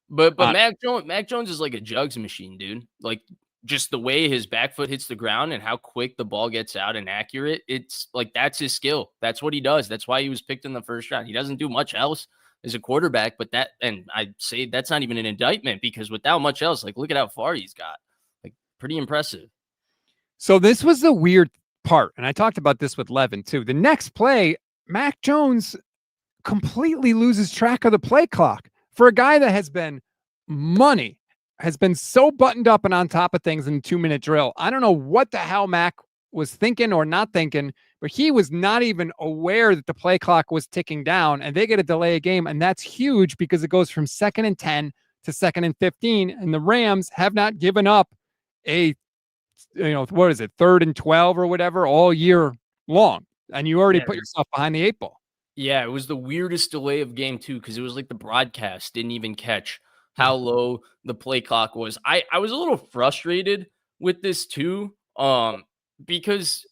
But Mac Jones is like a jugs machine, dude. Like just the way his back foot hits the ground and how quick the ball gets out and accurate. It's like that's his skill. That's what he does. That's why he was picked in the first round. He doesn't do much else as a quarterback, but and I'd say that's not even an indictment because without much else, like look at how far he's got. Like pretty impressive. So this was the weird part, and I talked about this with Levin too. The next play, Mac Jones completely loses track of the play clock for a guy that has been money, has been so buttoned up and on top of things in 2-minute drill. I don't know what the hell Mac was thinking or not thinking, but he was not even aware that the play clock was ticking down and they get a delay a game. And that's huge because it goes from 2nd and 10 to 2nd and 15. And the Rams have not given up a, 3rd and 12 or whatever all year long. And you already put yourself behind the 8 ball. Yeah, it was the weirdest delay of game too, because it was like the broadcast didn't even catch how low the play clock was. I was a little frustrated with this too, because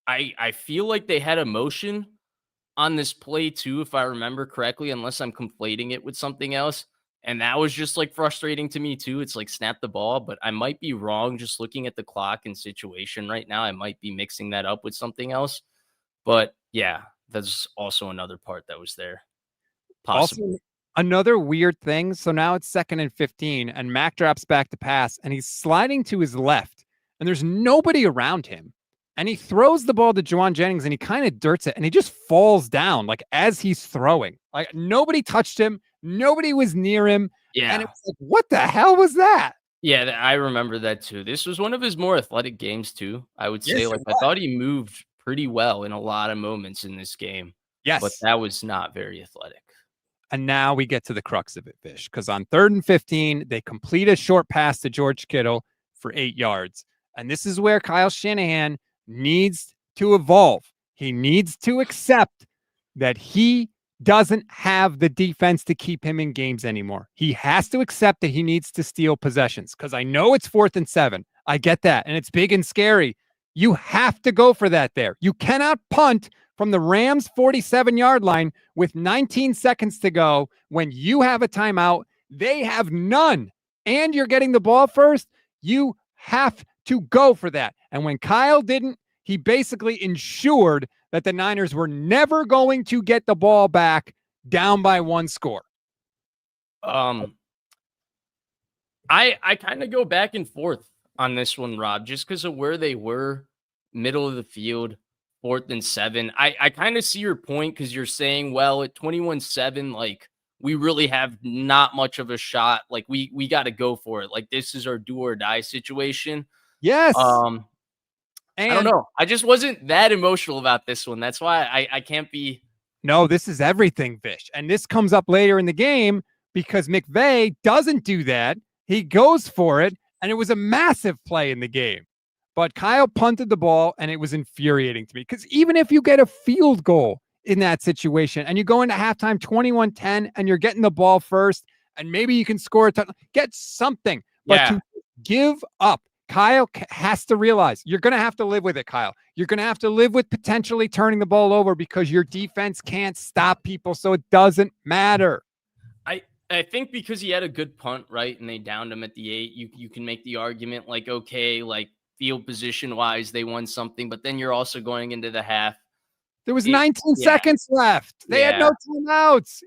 I feel like they had emotion on this play too, if I remember correctly, unless I'm conflating it with something else. And that was just like frustrating to me too. It's like snap the ball, but I might be wrong just looking at the clock and situation right now. I might be mixing that up with something else. But yeah, that's also another part that was there. Possibly. Also, another weird thing. So now it's 2nd and 15 and Mac drops back to pass and he's sliding to his left and there's nobody around him. And he throws the ball to Juwan Jennings and he kind of dirts it and he just falls down like as he's throwing. Like nobody touched him. Nobody was near him. Yeah. And it's like, what the hell was that? Yeah, I remember that too. This was one of his more athletic games too. I would say I thought he moved pretty well in a lot of moments in this game. Yes. But that was not very athletic. And now we get to the crux of it, Fish, because on 3rd and 15, they complete a short pass to George Kittle for 8 yards. And this is where Kyle Shanahan needs to evolve. He needs to accept that he doesn't have the defense to keep him in games anymore. He has to accept that he needs to steal possessions because I know it's 4th and 7. I get that. And it's big and scary. You have to go for that there. You cannot punt from the Rams 47-yard line with 19 seconds to go when you have a timeout. They have none. And you're getting the ball first. You have to go for that. And when Kyle didn't, he basically ensured that the Niners were never going to get the ball back down by 1 score. I kind of go back and forth on this one, Rob, just because of where they were, middle of the field, 4th and 7. I kind of see your point because you're saying, well, at 21-7, like we really have not much of a shot. Like we got to go for it. Like this is our do or die situation. Yes. I don't And know. I just wasn't that emotional about this one. That's why I can't be. no, this is everything, Vish. And this comes up later in the game because McVay doesn't do that. He goes for it, and it was a massive play in the game. But Kyle punted the ball, and it was infuriating to me because even if you get a field goal in that situation and you go into halftime 21-10 and you're getting the ball first, and maybe you can score a touchdown, get something. But to give up, Kyle has to realize you're going to have to live with it, Kyle. You're going to have to live with potentially turning the ball over because your defense can't stop people, so it doesn't matter. I think because he had a good punt, right, and they downed him at the 8, you can make the argument like, okay, like field position-wise, they won something, but then you're also going into the half. There was 19 seconds left. They had no timeouts.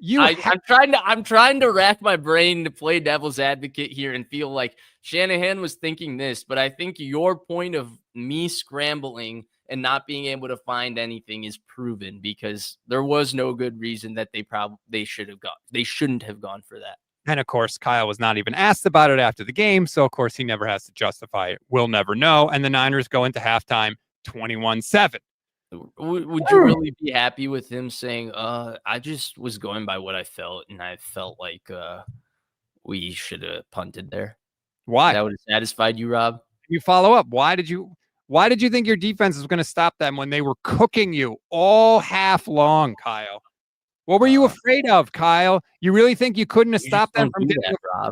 I'm trying to rack my brain to play devil's advocate here and feel like Shanahan was thinking this, but I think your point of me scrambling and not being able to find anything is proven because there was no good reason that they shouldn't have gone for that. And of course, Kyle was not even asked about it after the game, so of course he never has to justify it. We'll never know. And the Niners go into halftime 21-7. Would you really be happy with him saying, I just was going by what I felt, and I felt like we should have punted there? Why? That would have satisfied you, Rob? You follow up. Why did you think your defense was going to stop them when they were cooking you all half long, Kyle? What were you afraid of, Kyle? You really think you couldn't have stopped them from getting a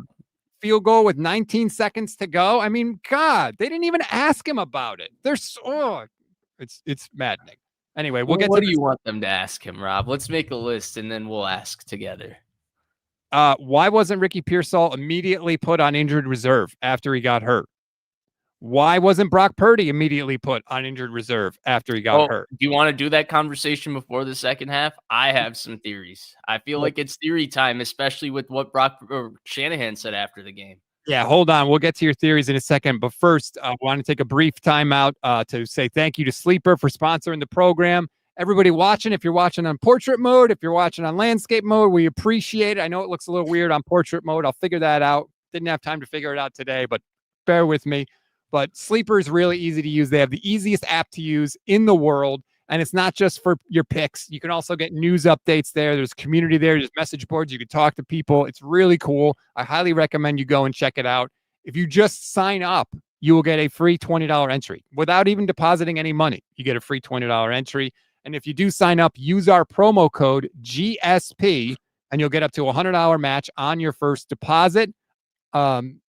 field goal with 19 seconds to go? I mean, God, they didn't even ask him about it. It's maddening. Anyway, we'll get what to do you want them to ask him, Rob? Let's make a list and then we'll ask together. Why wasn't Ricky Pearsall immediately put on injured reserve after he got hurt? Why wasn't Brock Purdy immediately put on injured reserve after he got hurt? Do you want to do that conversation before the second half? I have some theories. I feel like it's theory time, especially with what Shanahan said after the game. Yeah, hold on. We'll get to your theories in a second. But first, I want to take a brief timeout to say thank you to Sleeper for sponsoring the program. Everybody watching, if you're watching on portrait mode, if you're watching on landscape mode, we appreciate it. I know it looks a little weird on portrait mode. I'll figure that out. Didn't have time to figure it out today, but bear with me. But Sleeper is really easy to use. They have the easiest app to use in the world. And it's not just for your picks. You can also get news updates there. There's community there. There's message boards. You can talk to people. It's really cool. I highly recommend you go and check it out. If you just sign up, you will get a free $20 entry without even depositing any money. You get a free $20 entry. And if you do sign up, use our promo code GSP, and you'll get up to a $100 match on your first deposit. And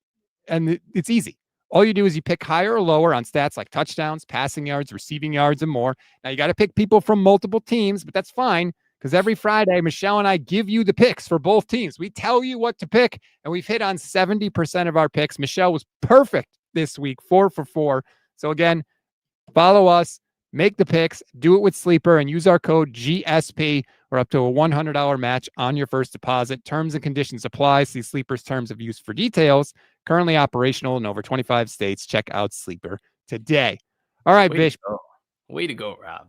it's easy. All you do is you pick higher or lower on stats like touchdowns, passing yards, receiving yards, and more. Now, you got to pick people from multiple teams, but that's fine because every Friday, Michelle and I give you the picks for both teams. We tell you what to pick, and we've hit on 70% of our picks. Michelle was perfect this week, 4 for 4. So, again, follow us, make the picks, do it with Sleeper, and use our code GSP or up to a $100 match on your first deposit. Terms and conditions apply. See Sleeper's terms of use for details. Currently operational in over 25 states. Check out Sleeper today. All right, Bish. Way to go, Rob.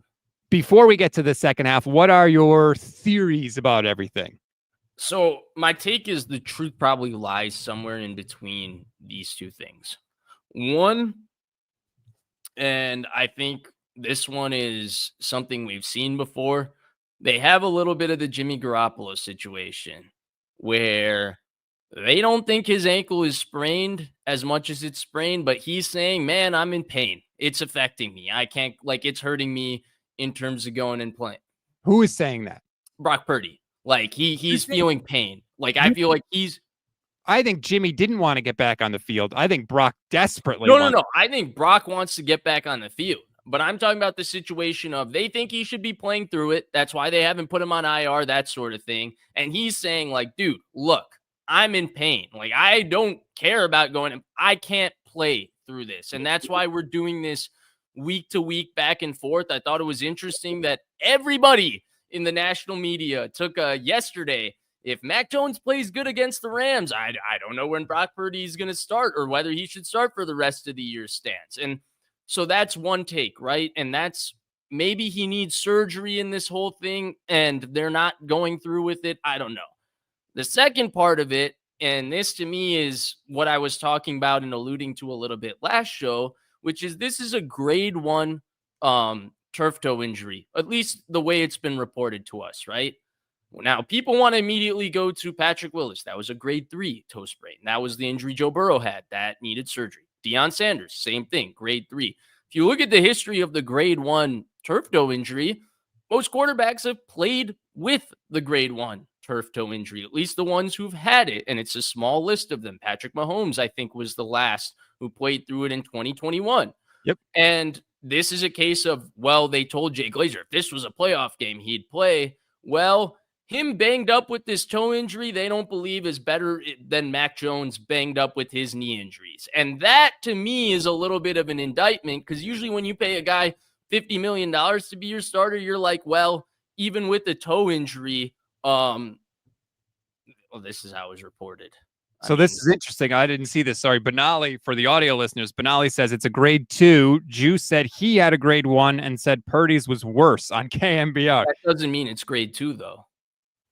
Before we get to the second half, what are your theories about everything? So my take is the truth probably lies somewhere in between these two things. One, and I think this one is something we've seen before. They have a little bit of the Jimmy Garoppolo situation where they don't think his ankle is sprained as much as it's sprained, but he's saying, man, I'm in pain. It's affecting me. I can't, like, it's hurting me in terms of going and playing. Who is saying that? Brock Purdy. Like, he's feeling pain. Like, I feel like I think Jimmy didn't want to get back on the field. I think Brock desperately No. I think Brock wants to get back on the field. But I'm talking about the situation of they think he should be playing through it. That's why they haven't put him on IR, that sort of thing. And he's saying, like, dude, look, I'm in pain. Like, I don't care about going. I can't play through this. And that's why we're doing this week to week back and forth. I thought it was interesting that everybody in the national media took yesterday. If Mac Jones plays good against the Rams, I don't know when Brock Purdy is going to start or whether he should start for the rest of the year stance. And so that's one take, right? And that's maybe he needs surgery in this whole thing and they're not going through with it. I don't know. The second part of it, and this to me is what I was talking about and alluding to a little bit last show, which is this is a grade 1 turf toe injury, at least the way it's been reported to us, right? Now, people want to immediately go to Patrick Willis. That was a grade 3 toe sprain. That was the injury Joe Burrow had. That needed surgery. Deion Sanders, same thing, grade 3. If you look at the history of the grade 1 turf toe injury, most quarterbacks have played with the grade 1 turf toe injury, at least the ones who've had it. And it's a small list of them. Patrick Mahomes, I think, was the last who played through it in 2021. Yep. And this is a case of, well, they told Jay Glazer, if this was a playoff game, he'd play. Well, him banged up with this toe injury, they don't believe is better than Mac Jones banged up with his knee injuries. And that, to me, is a little bit of an indictment, because usually when you pay a guy $50 million to be your starter, you're like, well, even with the toe injury, well, this is how it was reported. So this is interesting. I didn't see this. Sorry. Benali, for the audio listeners, Benali says it's a grade 2. Juice said he had a grade 1 and said Purdy's was worse on KMBR. That doesn't mean it's grade 2, though.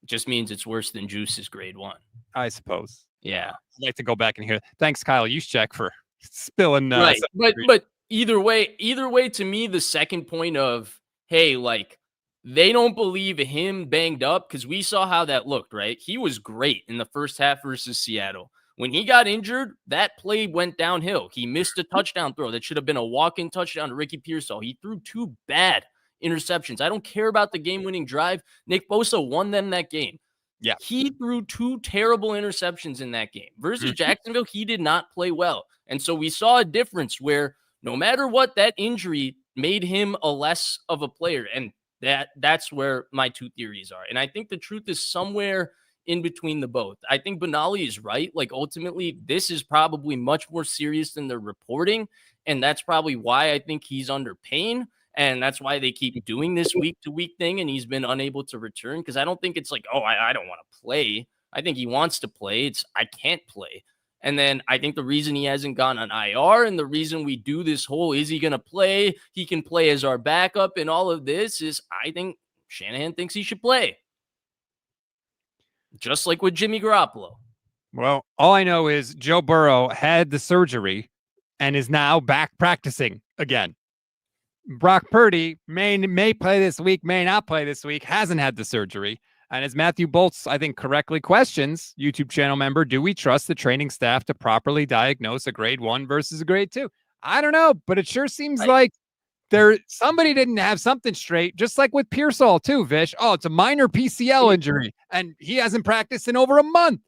It just means it's worse than Juice's grade 1. I suppose. Yeah. I'd like to go back and hear. Thanks, Kyle Juszczyk, for spilling. Right. But either way, to me, the second point of, hey, like, they don't believe him banged up, because we saw how that looked, right? He was great in the first half versus Seattle. When he got injured, that play went downhill. He missed a touchdown throw that should have been a walk-in touchdown to Ricky Pearsall. He threw 2 bad interceptions. I don't care about the game-winning drive. Nick Bosa won them that game. Yeah. He threw 2 terrible interceptions in that game. Versus Jacksonville, he did not play well. And so we saw a difference where no matter what, that injury made him a less of a player. And that's where my 2 theories are. And I think the truth is somewhere in between the both. I think Benali is right. Like, ultimately, this is probably much more serious than they're reporting. And that's probably why I think he's under pain. And that's why they keep doing this week-to-week thing, and he's been unable to return. Because I don't think it's like, oh, I don't want to play. I think he wants to play. It's I can't play. And then I think the reason he hasn't gone on IR and the reason we do this whole, is he going to play? He can play as our backup and all of this is, I think Shanahan thinks he should play. Just like with Jimmy Garoppolo. Well, all I know is Joe Burrow had the surgery and is now back practicing again. Brock Purdy may play this week, may not play this week, hasn't had the surgery. And as Matthew Bolts, I think, correctly questions, YouTube channel member, do we trust the training staff to properly diagnose a grade 1 versus a grade 2? I don't know, but it sure seems like somebody didn't have something straight, just like with Pearsall too, Vish. Oh, it's a minor PCL injury, and he hasn't practiced in over a month.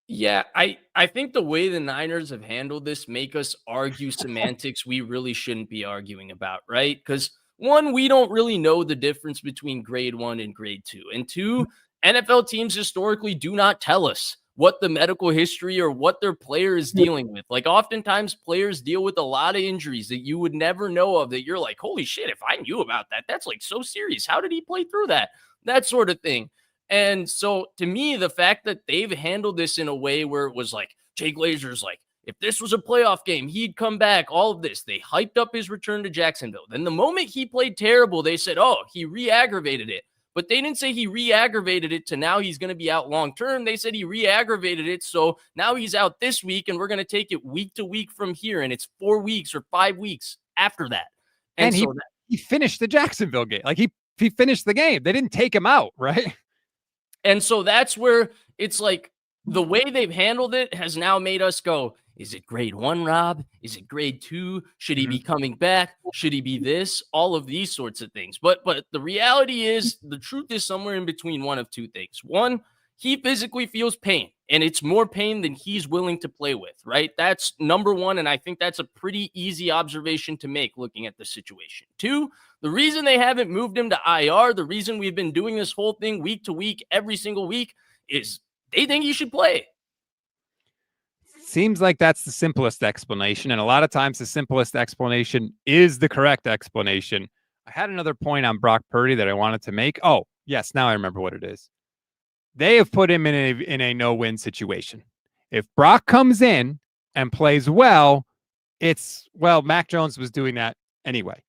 Yeah, I think the way the Niners have handled this make us argue semantics we really shouldn't be arguing about, right? Because 1, we don't really know the difference between grade 1 and grade 2. And 2, NFL teams historically do not tell us what the medical history or what their player is dealing with. Like, oftentimes players deal with a lot of injuries that you would never know of, that you're like, holy shit, if I knew about that, that's like so serious. How did he play through that? That sort of thing. And so to me, the fact that they've handled this in a way where it was like, Jay Glazer's like, if this was a playoff game, he'd come back, all of this. They hyped up his return to Jacksonville. Then the moment he played terrible, they said, oh, he re-aggravated it. But they didn't say he re-aggravated it to now he's going to be out long-term. They said he re-aggravated it, so now he's out this week, and we're going to take it week to week from here, and it's 4 weeks or 5 weeks after that. And he finished the Jacksonville game. Like, he finished the game. They didn't take him out, right? And so that's where it's like the way they've handled it has now made us go, is it grade 1, Rob? Is it grade 2? Should he be coming back? Should he be this? All of these sorts of things. But the reality is, the truth is somewhere in between one of 2 things. 1, he physically feels pain, and it's more pain than he's willing to play with, right? That's number 1, and I think that's a pretty easy observation to make looking at the situation. 2, the reason they haven't moved him to IR, the reason we've been doing this whole thing week to week, every single week, is they think he should play. Seems like that's the simplest explanation. And a lot of times the simplest explanation is the correct explanation. I had another point on Brock Purdy that I wanted to make. Oh, yes. Now I remember what it is. They have put him in a no-win situation. If Brock comes in and plays well, Mac Jones was doing that anyway.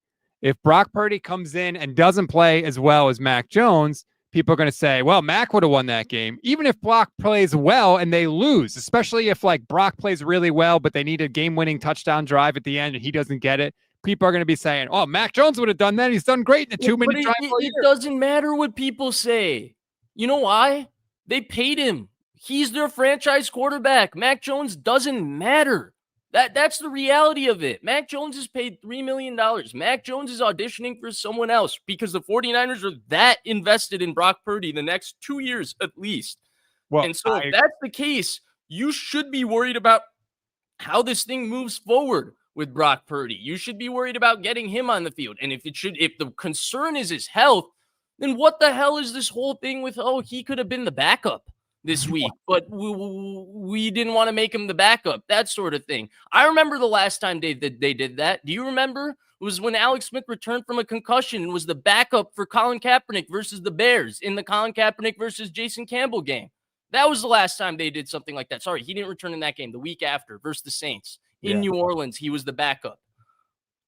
If Brock Purdy comes in and doesn't play as well as Mac Jones, people are going to say, well, Mac would have won that game. Even if Brock plays well and they lose, especially if like Brock plays really well, but they need a game-winning touchdown drive at the end and he doesn't get it, people are going to be saying, oh, Mac Jones would have done that. He's done great in the 2-minute drive. It doesn't matter what people say. You know why? They paid him. He's their franchise quarterback. Mac Jones doesn't matter. That's the reality of it. Mac Jones is paid $3 million. Mac Jones is auditioning for someone else because the 49ers are that invested in Brock Purdy the next 2 years at least. Well, and so if that's the case, you should be worried about how this thing moves forward with Brock Purdy. You should be worried about getting him on the field. And if the concern is his health, then what the hell is this whole thing with, oh, he could have been the backup this week, but we didn't want to make him the backup, that sort of thing. I remember the last time they did that. Do you remember? It was when Alex Smith returned from a concussion and was the backup for Colin Kaepernick versus the Bears in the Colin Kaepernick versus Jason Campbell game. That was the last time they did something like that. Sorry, he didn't return in that game. The week after versus the Saints in New Orleans, he was the backup.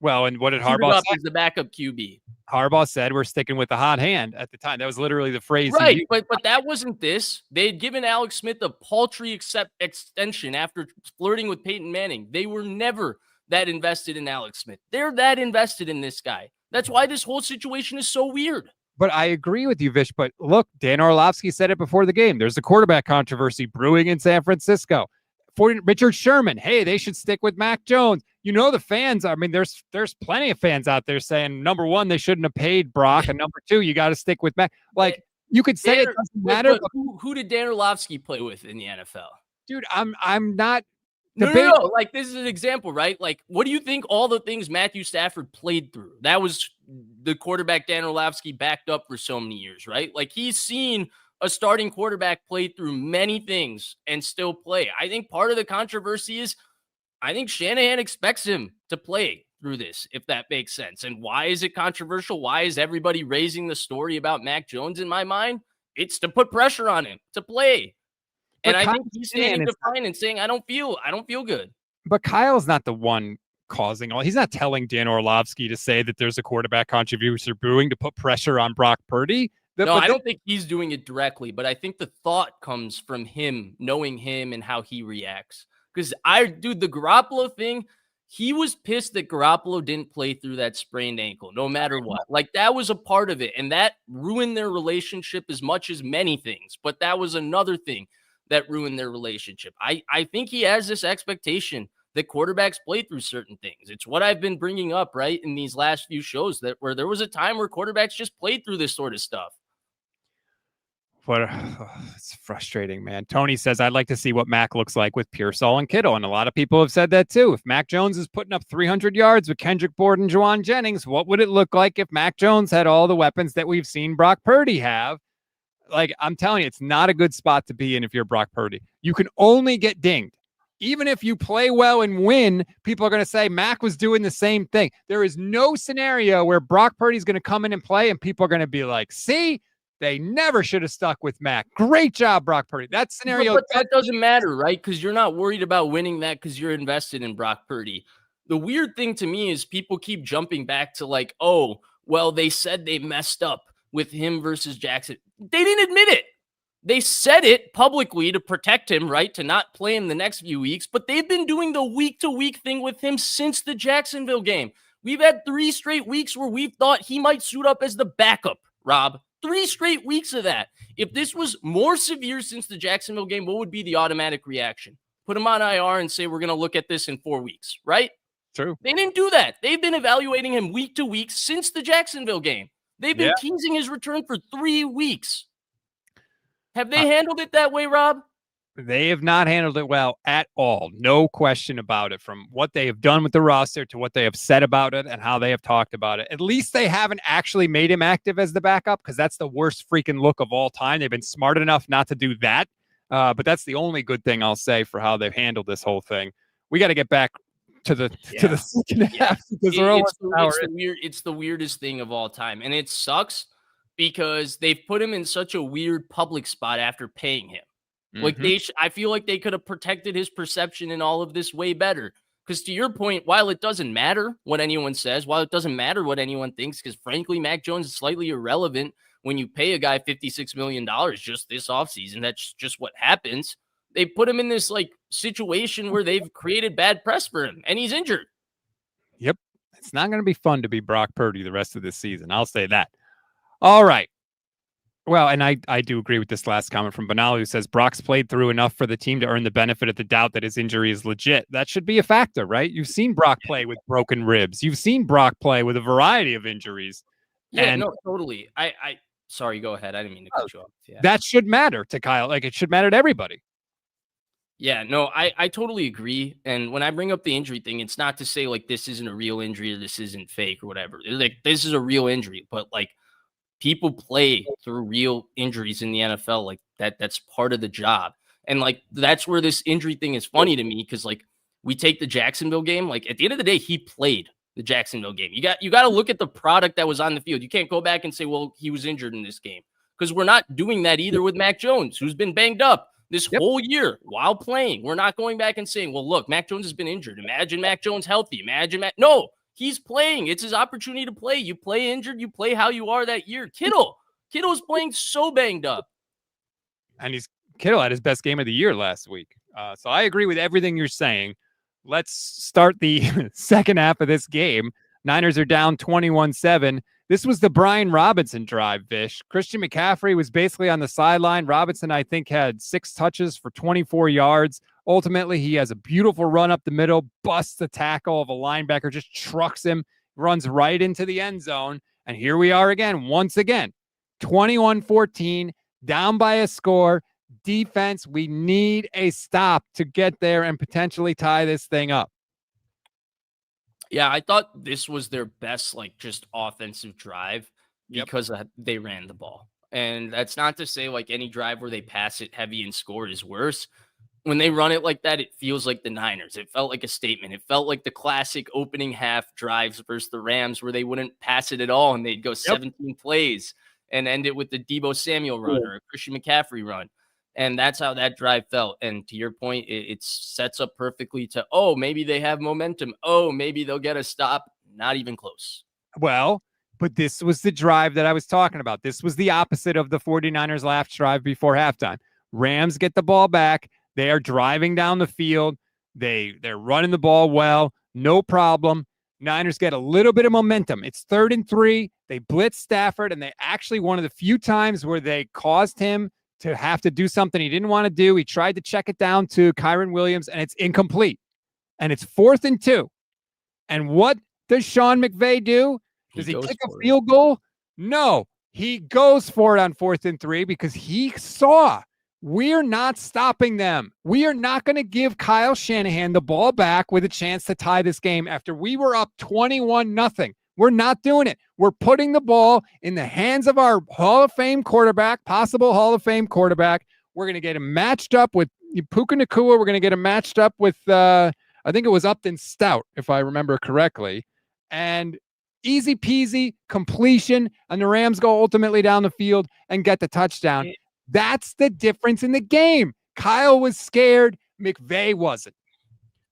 Well, and what did Harbaugh say? He's the backup QB. Harbaugh said we're sticking with the hot hand at the time. That was literally the phrase. Right, but that wasn't this. They had given Alex Smith a paltry extension after flirting with Peyton Manning. They were never that invested in Alex Smith. They're that invested in this guy. That's why this whole situation is so weird. But I agree with you, Vish. But look, Dan Orlovsky said it before the game. There's a quarterback controversy brewing in San Francisco. For Richard Sherman, hey, they should stick with Mac Jones. You know, the fans, I mean, there's plenty of fans out there saying, number one, they shouldn't have paid Brock. And number two, you got to stick with Mac. Like, you could say it doesn't matter. But who did Dan Orlovsky play with in the NFL? Dude, I'm not. No. Like, this is an example, right? Like, what do you think all the things Matthew Stafford played through? That was the quarterback Dan Orlovsky backed up for so many years, right? Like, he's seen a starting quarterback play through many things and still play. I think part of the controversy is I think Shanahan expects him to play through this, if that makes sense. And why is it controversial? Why is everybody raising the story about Mac Jones in my mind? It's to put pressure on him to play. And I think he's standing defiant and saying, I don't feel good. But Kyle's not the one causing all. He's not telling Dan Orlovsky to say that there's a quarterback controversy brewing to put pressure on Brock Purdy. I don't think he's doing it directly, but I think the thought comes from him, knowing him and how he reacts. Because the Garoppolo thing, he was pissed that Garoppolo didn't play through that sprained ankle, no matter what. Like, that was a part of it, and that ruined their relationship as much as many things. But that was another thing that ruined their relationship. I think he has this expectation that quarterbacks play through certain things. It's what I've been bringing up, right, in these last few shows, that where there was a time where quarterbacks just played through this sort of stuff. It's frustrating, man. Tony says, I'd like to see what Mac looks like with Pearsall and Kittle. And a lot of people have said that too. If Mac Jones is putting up 300 yards with Kendrick Bourne and Juwan Jennings, what would it look like if Mac Jones had all the weapons that we've seen Brock Purdy have? Like, I'm telling you, it's not a good spot to be in if you're Brock Purdy. You can only get dinged. Even if you play well and win, people are going to say Mac was doing the same thing. There is no scenario where Brock Purdy's going to come in and play and people are going to be like, see, they never should have stuck with Mac. Great job, Brock Purdy. That scenario. But that doesn't matter, right? Because you're not worried about winning that because you're invested in Brock Purdy. The weird thing to me is people keep jumping back to like, oh, well, they said they messed up with him versus Jackson. They didn't admit it. They said it publicly to protect him, right? To not play him the next few weeks. But they've been doing the week-to-week thing with him since the Jacksonville game. We've had 3 straight weeks where we've thought he might suit up as the backup, Rob. 3 straight weeks of that. If this was more severe since the Jacksonville game, what would be the automatic reaction? Put him on IR and say, we're going to look at this in 4 weeks, right? True. They didn't do that. They've been evaluating him week to week since the Jacksonville game. They've been teasing his return for 3 weeks. Have they handled it that way, Rob? They have not handled it well at all. No question about it. From what they have done with the roster to what they have said about it and how they have talked about it. At least they haven't actually made him active as the backup, because that's the worst freaking look of all time. They've been smart enough not to do that. But that's the only good thing I'll say for how they've handled this whole thing. We got to get back to the second half, because it's the weirdest thing of all time. And it sucks because they've put him in such a weird public spot after paying him. Like I feel like they could have protected his perception in all of this way better. Because to your point, while it doesn't matter what anyone says, while it doesn't matter what anyone thinks, because frankly, Mac Jones is slightly irrelevant when you pay a guy $56 million just this offseason. That's just what happens. They put him in this like situation where they've created bad press for him, and he's injured. Yep. It's not going to be fun to be Brock Purdy the rest of this season. I'll say that. All right. Well, and I do agree with this last comment from Banal, who says Brock's played through enough for the team to earn the benefit of the doubt that his injury is legit. That should be a factor, right? You've seen Brock play with broken ribs. You've seen Brock play with a variety of injuries. Yeah, no, totally. Sorry, go ahead. I didn't mean to cut you off. Yeah. That should matter to Kyle. Like, it should matter to everybody. Yeah, no, I totally agree. And when I bring up the injury thing, it's not to say like this isn't a real injury or this isn't fake or whatever. Like, this is a real injury, but like people play through real injuries in the NFL. Like that's part of the job. And like that's where this injury thing is funny to me, because like we take the Jacksonville game. Like at the end of the day, he played the Jacksonville game. You got to look at the product that was on the field. You can't go back and say, well, he was injured in this game, because we're not doing that either with Mac Jones, who's been banged up this whole year while playing. We're not going back and saying, well, look, Mac Jones has been injured. Imagine Mac Jones healthy. No, he's playing. It's his opportunity to play. You play injured. You play how you are that year. Kittle's playing so banged up. And Kittle had his best game of the year last week. So I agree with everything you're saying. Let's start the second half of this game. Niners are down 21-7. This was the Brian Robinson drive, Vish. Christian McCaffrey was basically on the sideline. Robinson, I think, had 6 touches for 24 yards. Ultimately, he has a beautiful run up the middle, busts the tackle of a linebacker, just trucks him, runs right into the end zone. And here we are again, once again, 21-14, down by a score. Defense, we need a stop to get there and potentially tie this thing up. Yeah, I thought this was their best, like, just offensive drive because they ran the ball. And that's not to say, like, any drive where they pass it heavy and scored is worse. When they run it like that, it feels like the Niners. It felt like a statement. It felt like the classic opening half drives versus the Rams, where they wouldn't pass it at all and they'd go 17 plays and end it with the Deebo Samuel run or a Christian McCaffrey run. And that's how that drive felt. And to your point, it sets up perfectly to, oh, maybe they have momentum. Oh, maybe they'll get a stop. Not even close. Well, but this was the drive that I was talking about. This was the opposite of the 49ers last drive before halftime. Rams get the ball back. They are driving down the field. They're running the ball well. No problem. Niners get a little bit of momentum. It's 3rd and 3. They blitz Stafford, and they actually, one of the few times where they caused him to have to do something he didn't want to do. He tried to check it down to Kyron Williams, and it's incomplete. And it's 4th and 2. And what does Sean McVay do? Does he kick a field goal? No. He goes for it on 4th and 3 because he saw we're not stopping them. We are not going to give Kyle Shanahan the ball back with a chance to tie this game after we were up 21-0. We're not doing it. We're putting the ball in the hands of our Hall of Fame quarterback, possible Hall of Fame quarterback. We're going to get him matched up with Puka Nacua. We're going to get him matched up with, I think it was Upton Stout, if I remember correctly. And easy peasy completion. And the Rams go ultimately down the field and get the touchdown. That's the difference in the game. Kyle was scared. McVay wasn't.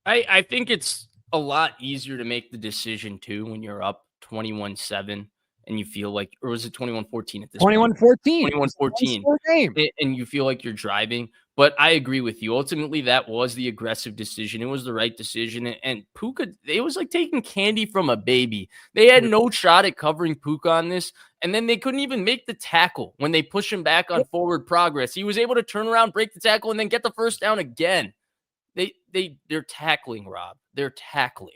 I think it's a lot easier to make the decision, too, when you're up 21-7 and you feel like, or was it 21-14 at this 21-14. 21-14. And you feel like you're driving. But I agree with you. Ultimately, that was the aggressive decision. It was the right decision. And Puka, it was like taking candy from a baby. They had no shot at covering Puka on this. And then they couldn't even make the tackle when they push him back on forward progress. He was able to turn around, break the tackle, and then get the first down again. They're tackling, Rob. They're tackling.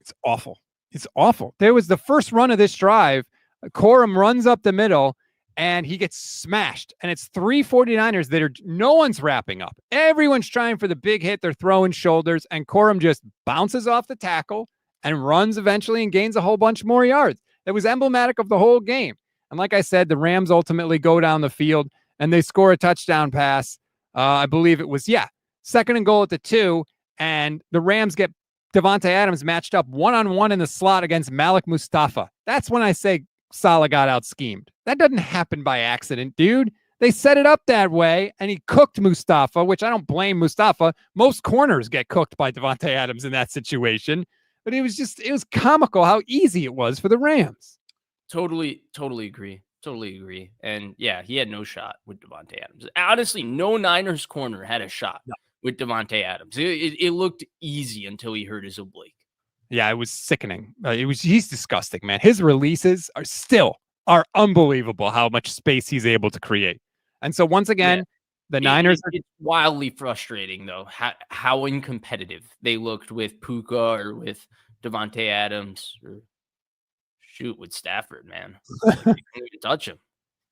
It's awful. It's awful. There was the first run of this drive. Corum runs up the middle, and he gets smashed. And it's 3 49ers that no one's wrapping up. Everyone's trying for the big hit. They're throwing shoulders, and Corum just bounces off the tackle and runs eventually and gains a whole bunch more yards. It was emblematic of the whole game. And like I said, the Rams ultimately go down the field, and they score a touchdown pass. I believe it was, 2nd and goal at the 2, and the Rams get Devontae Adams matched up one-on-one in the slot against Malik Mustafa. That's when I say Saleh got out schemed. That doesn't happen by accident, dude. They set it up that way, and he cooked Mustafa, which I don't blame Mustafa. Most corners get cooked by Davante Adams in that situation. But it was comical how easy it was for the Rams. Totally agree. Totally agree. And yeah, he had no shot with Davante Adams. Honestly, no Niners corner had a shot with Davante Adams. It looked easy until he hurt his oblique. Yeah, it was sickening. He's disgusting, man. His releases are unbelievable how much space he's able to create. And so once again, the Niners it's wildly frustrating though how uncompetitive they looked with Puka or with Davante Adams or with Stafford, man. Like, they couldn't even touch him.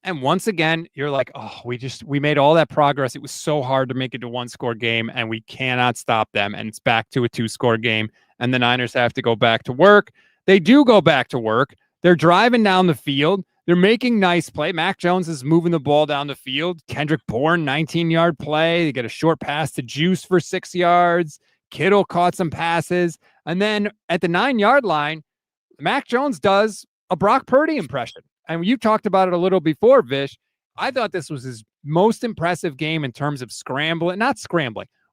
And once again, you're like, oh, we made all that progress. It was so hard to make it a 1-score game, and we cannot stop them. And it's back to a 2-score game. And the Niners have to go back to work. They do go back to work. They're driving down the field. They're making nice play. Mac Jones is moving the ball down the field. Kendrick Bourne, 19-yard play. They get a short pass to Juice for 6 yards. Kittle caught some passes. And then at the 9-yard line, Mac Jones does a Brock Purdy impression. And you talked about it a little before, Vish. I thought this was his most impressive game in terms of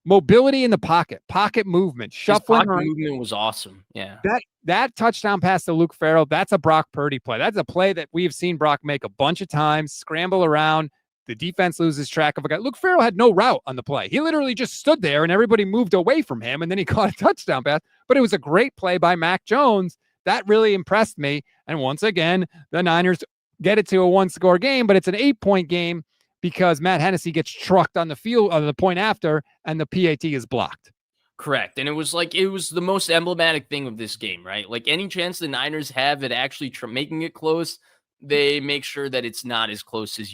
mobility in the pocket movement, shuffling. His pocket movement was awesome. Yeah. That touchdown pass to Luke Farrell, that's a Brock Purdy play. That's a play that we have seen Brock make a bunch of times, scramble around. The defense loses track of a guy. Luke Farrell had no route on the play. He literally just stood there and everybody moved away from him, and then he caught a touchdown pass. But it was a great play by Mac Jones. That really impressed me. And once again, the Niners get it to a 1-score game, but it's an 8-point game because Matt Hennessy gets trucked on the field on the point after, and the PAT is blocked. Correct. And it was the most emblematic thing of this game, right? Like any chance the Niners have at actually making it close, they make sure that it's not as close as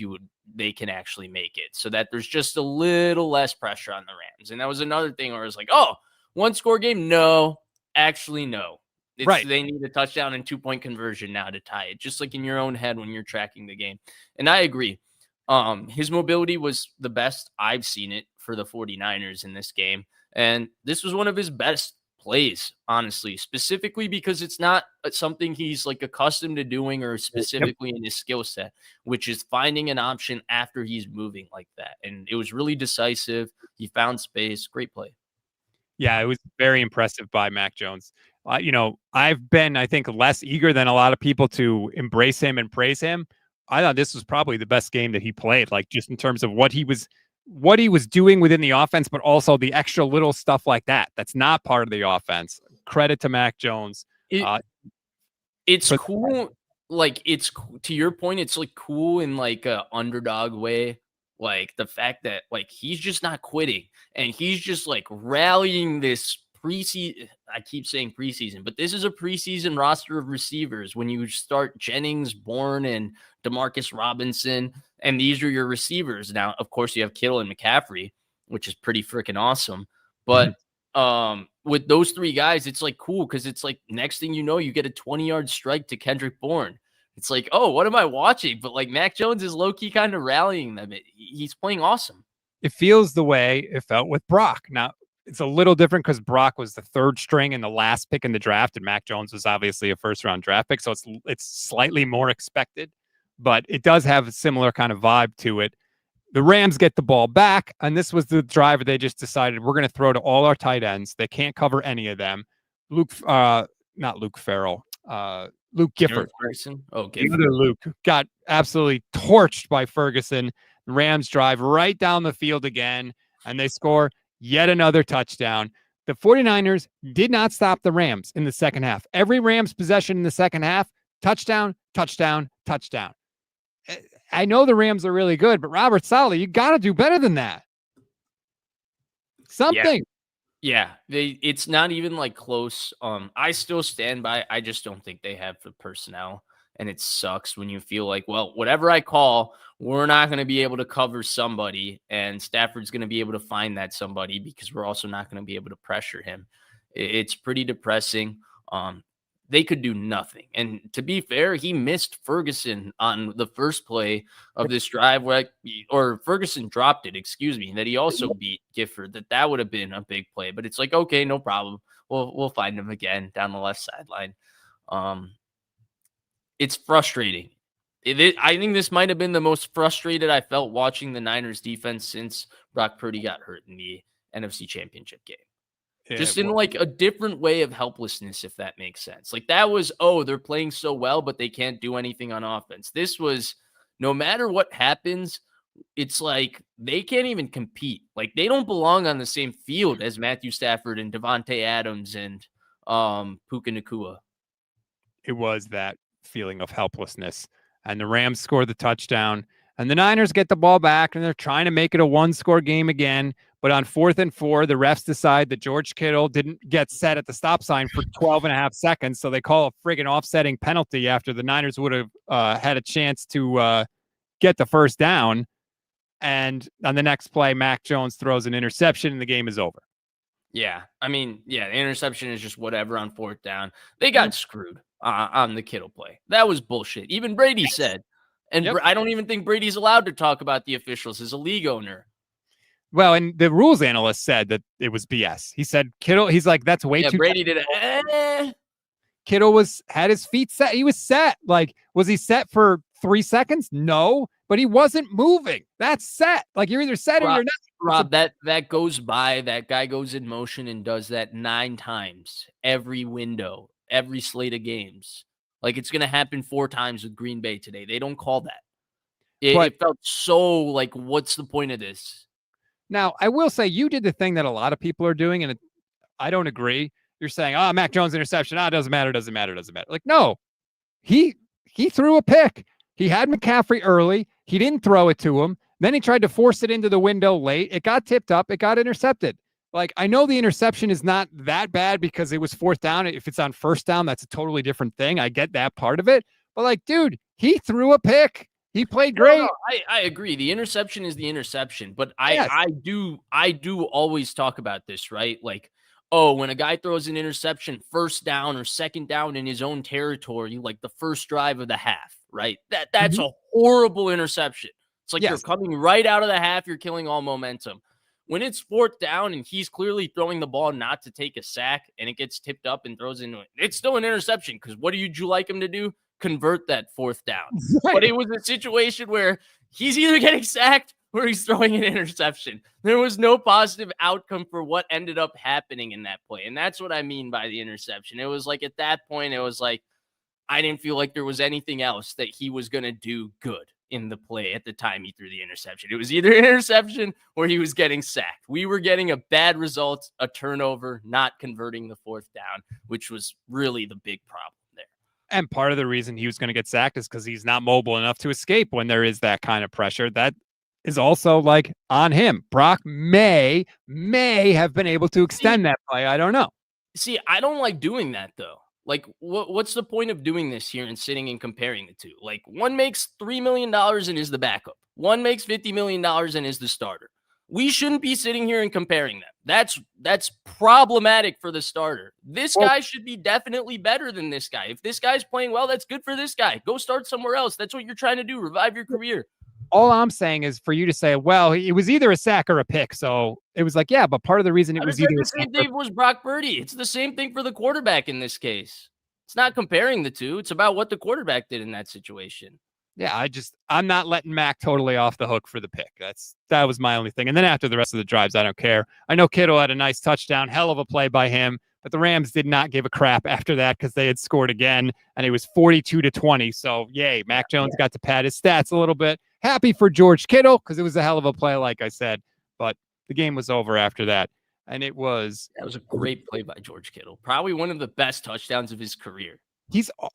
they can actually make it, so that there's just a little less pressure on the Rams. And that was another thing where it was like, oh, 1-score game? No, actually, no. Right. They need a touchdown and 2-point conversion now to tie it, just like in your own head when you're tracking the game. And I agree. His mobility was the best I've seen it for the 49ers in this game. And this was one of his best plays, honestly, specifically because it's not something he's like accustomed to doing or specifically in his skill set, which is finding an option after he's moving like that. And it was really decisive. He found space. Great play. Yeah, it was very impressive by Mac Jones. I've been, I think, less eager than a lot of people to embrace him and praise him. I thought this was probably the best game that he played, like just in terms of what he was doing within the offense, but also the extra little stuff like that. That's not part of the offense. Credit to Mac Jones. It's cool. Like to your point, it's like cool in like a underdog way. Like the fact that like he's just not quitting and he's just like rallying this preseason. I keep saying preseason, but this is a preseason roster of receivers. When you start Jennings, Bourne, and Demarcus Robinson, and these are your receivers. Now, of course, you have Kittle and McCaffrey, which is pretty freaking awesome. But with those three guys, it's like cool because it's like next thing you know, you get a 20-yard strike to Kendrick Bourne. It's like, oh, what am I watching? But like Mac Jones is low-key kind of rallying them. He's playing awesome. It feels the way it felt with Brock. Now, it's a little different because Brock was the third string and the last pick in the draft, and Mac Jones was obviously a first-round draft pick, so it's slightly more expected, but it does have a similar kind of vibe to it. The Rams get the ball back, and this was the drive where they just decided we're going to throw to all our tight ends. They can't cover any of them. Not Luke Farrell. Luke Gifford. The other Luke got absolutely torched by Ferguson. The Rams drive right down the field again, and they score yet another touchdown. The 49ers did not stop the Rams in the second half. Every Rams possession in the second half, touchdown, touchdown, touchdown. I know the Rams are really good, but Robert Saleh, you got to do better than that. Something. Yeah, it's not even like close. I still stand by. I just don't think they have the personnel, and it sucks when you feel like, well, whatever I call, we're not going to be able to cover somebody, and Stafford's going to be able to find that somebody because we're also not going to be able to pressure him. It's pretty depressing. They could do nothing. And to be fair, he missed Ferguson on the first play of this drive or Ferguson dropped it, that he also beat Gifford, that would have been a big play. But it's like, okay, no problem. We'll find him again down the left sideline. It's frustrating. I think this might have been the most frustrated I felt watching the Niners defense since Brock Purdy got hurt in the NFC Championship game. Just in like a different way of helplessness, if that makes sense. Like that was, they're playing so well, but they can't do anything on offense. This was, no matter what happens, it's like they can't even compete. Like they don't belong on the same field as Matthew Stafford and Devontae Adams and Puka Nacua. It was that feeling of helplessness. And the Rams score the touchdown. And the Niners get the ball back, and they're trying to make it a one-score game again. But on 4th and 4, the refs decide that George Kittle didn't get set at the stop sign for 12 and a half seconds. So they call a friggin' offsetting penalty after the Niners would have had a chance to get the first down. And on the next play, Mac Jones throws an interception, and the game is over. Yeah. I mean, the interception is just whatever on 4th down. They got screwed on the Kittle play. That was bullshit. Even Brady said. And I don't even think Brady's allowed to talk about the officials as a league owner. Well, and the rules analyst said that it was BS. He said Kittle, he's like, that's way too. Brady did it. Kittle had his feet set. He was set. Like, was he set for 3 seconds? No, but he wasn't moving. That's set. Like, you're either set or you're not. Rob, that goes by. That guy goes in motion and does that 9 times every window, every slate of games. Like, it's going to happen 4 times with Green Bay today. They don't call that. It felt so like, what's the point of this? Now, I will say you did the thing that a lot of people are doing, and I don't agree. You're saying, Mac Jones interception. It doesn't matter. Like, no, he threw a pick. He had McCaffrey early. He didn't throw it to him. Then he tried to force it into the window late. It got tipped up. It got intercepted. Like, I know the interception is not that bad because it was 4th down. If it's on 1st down, that's a totally different thing. I get that part of it. But, like, dude, he threw a pick. He played great. No, I agree. The interception is the interception. But I do always talk about this, right? Like, when a guy throws an interception 1st down or 2nd down in his own territory, like the first drive of the half, right? That's a horrible interception. It's like you're coming right out of the half. You're killing all momentum. When it's 4th down and he's clearly throwing the ball not to take a sack and it gets tipped up and throws into it, it's still an interception because what would you like him to do? Convert that 4th down. Right. But it was a situation where he's either getting sacked or he's throwing an interception. There was no positive outcome for what ended up happening in that play. And that's what I mean by the interception. It was like at that point, it was like, I didn't feel like there was anything else that he was going to do good in the play at the time he threw the interception. It was either an interception or he was getting sacked. We were getting a bad result, a turnover, not converting the 4th down, which was really the big problem there. And part of the reason he was going to get sacked is because he's not mobile enough to escape when there is that kind of pressure. That is also like on him. Brock may have been able to extend that play. I don't know. See, I don't like doing that though. Like, what's the point of doing this here and sitting and comparing the two? Like, one makes $3 million and is the backup. One makes $50 million and is the starter. We shouldn't be sitting here and comparing them. That's problematic for the starter. This guy should be definitely better than this guy. If this guy's playing well, that's good for this guy. Go start somewhere else. That's what you're trying to do. Revive your career. All I'm saying is for you to say, well, it was either a sack or a pick. So it was like, yeah, but part of the reason it was either the same thing was Brock Purdy. It's the same thing for the quarterback in this case. It's not comparing the two. It's about what the quarterback did in that situation. Yeah, I'm not letting Mac totally off the hook for the pick. That was my only thing. And then after the rest of the drives, I don't care. I know Kittle had a nice touchdown, hell of a play by him, but the Rams did not give a crap after that because they had scored again, and it was 42-20. So, yay, Mac Jones got to pad his stats a little bit. Happy for George Kittle because it was a hell of a play, like I said, but the game was over after that. And that was a great play by George Kittle. Probably one of the best touchdowns of his career.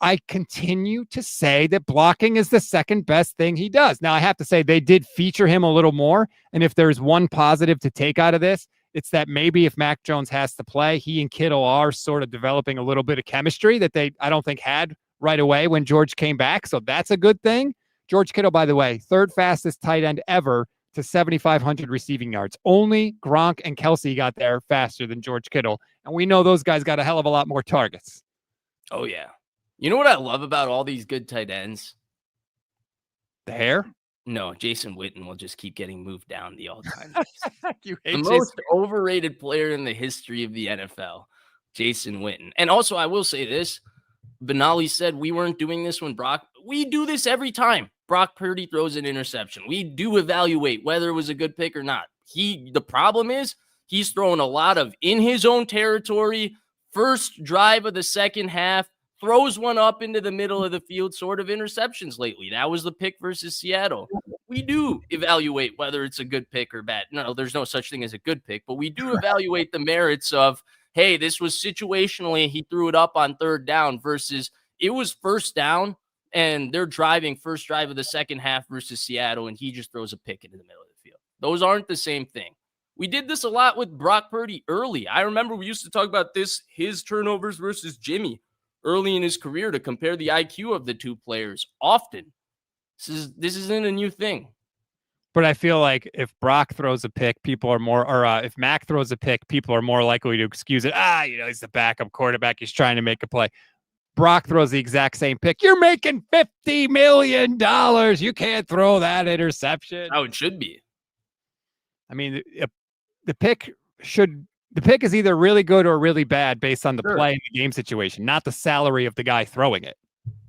I continue to say that blocking is the second best thing he does. Now, I have to say they did feature him a little more. And if there's one positive to take out of this, it's that maybe if Mac Jones has to play, he and Kittle are sort of developing a little bit of chemistry that I don't think had right away when George came back. So that's a good thing. George Kittle, by the way, 3rd fastest tight end ever to 7,500 receiving yards. Only Gronk and Kelsey got there faster than George Kittle. And we know those guys got a hell of a lot more targets. Oh, yeah. You know what I love about all these good tight ends? The hair? No, Jason Witten will just keep getting moved down the all-time. The most overrated player in the history of the NFL, Jason Witten. And also, I will say this. Benali said we weren't doing this when Brock we do this every time Brock Purdy throws an interception. We do evaluate whether it was a good pick or not. The problem is he's throwing a lot of in his own territory, first drive of the second half, throws one up into the middle of the field sort of interceptions lately. That was the pick versus Seattle. We do evaluate whether it's a good pick or bad. No, there's no such thing as a good pick, but we do evaluate the merits of, hey, this was situationally, he threw it up on third down versus it was first down and they're driving first drive of the second half versus Seattle and he just throws a pick into the middle of the field. Those aren't the same thing. We did this a lot with Brock Purdy early. I remember we used to talk about his turnovers versus Jimmy early in his career to compare the IQ of the two players often. This isn't a new thing. But I feel like if Brock throws a pick, people are more, or if Mac throws a pick, people are more likely to excuse it. He's the backup quarterback. He's trying to make a play. Brock throws the exact same pick. You're making $50 million. You can't throw that interception. Oh, it should be. I mean, the pick is either really good or really bad based on the play and the game situation, not the salary of the guy throwing it.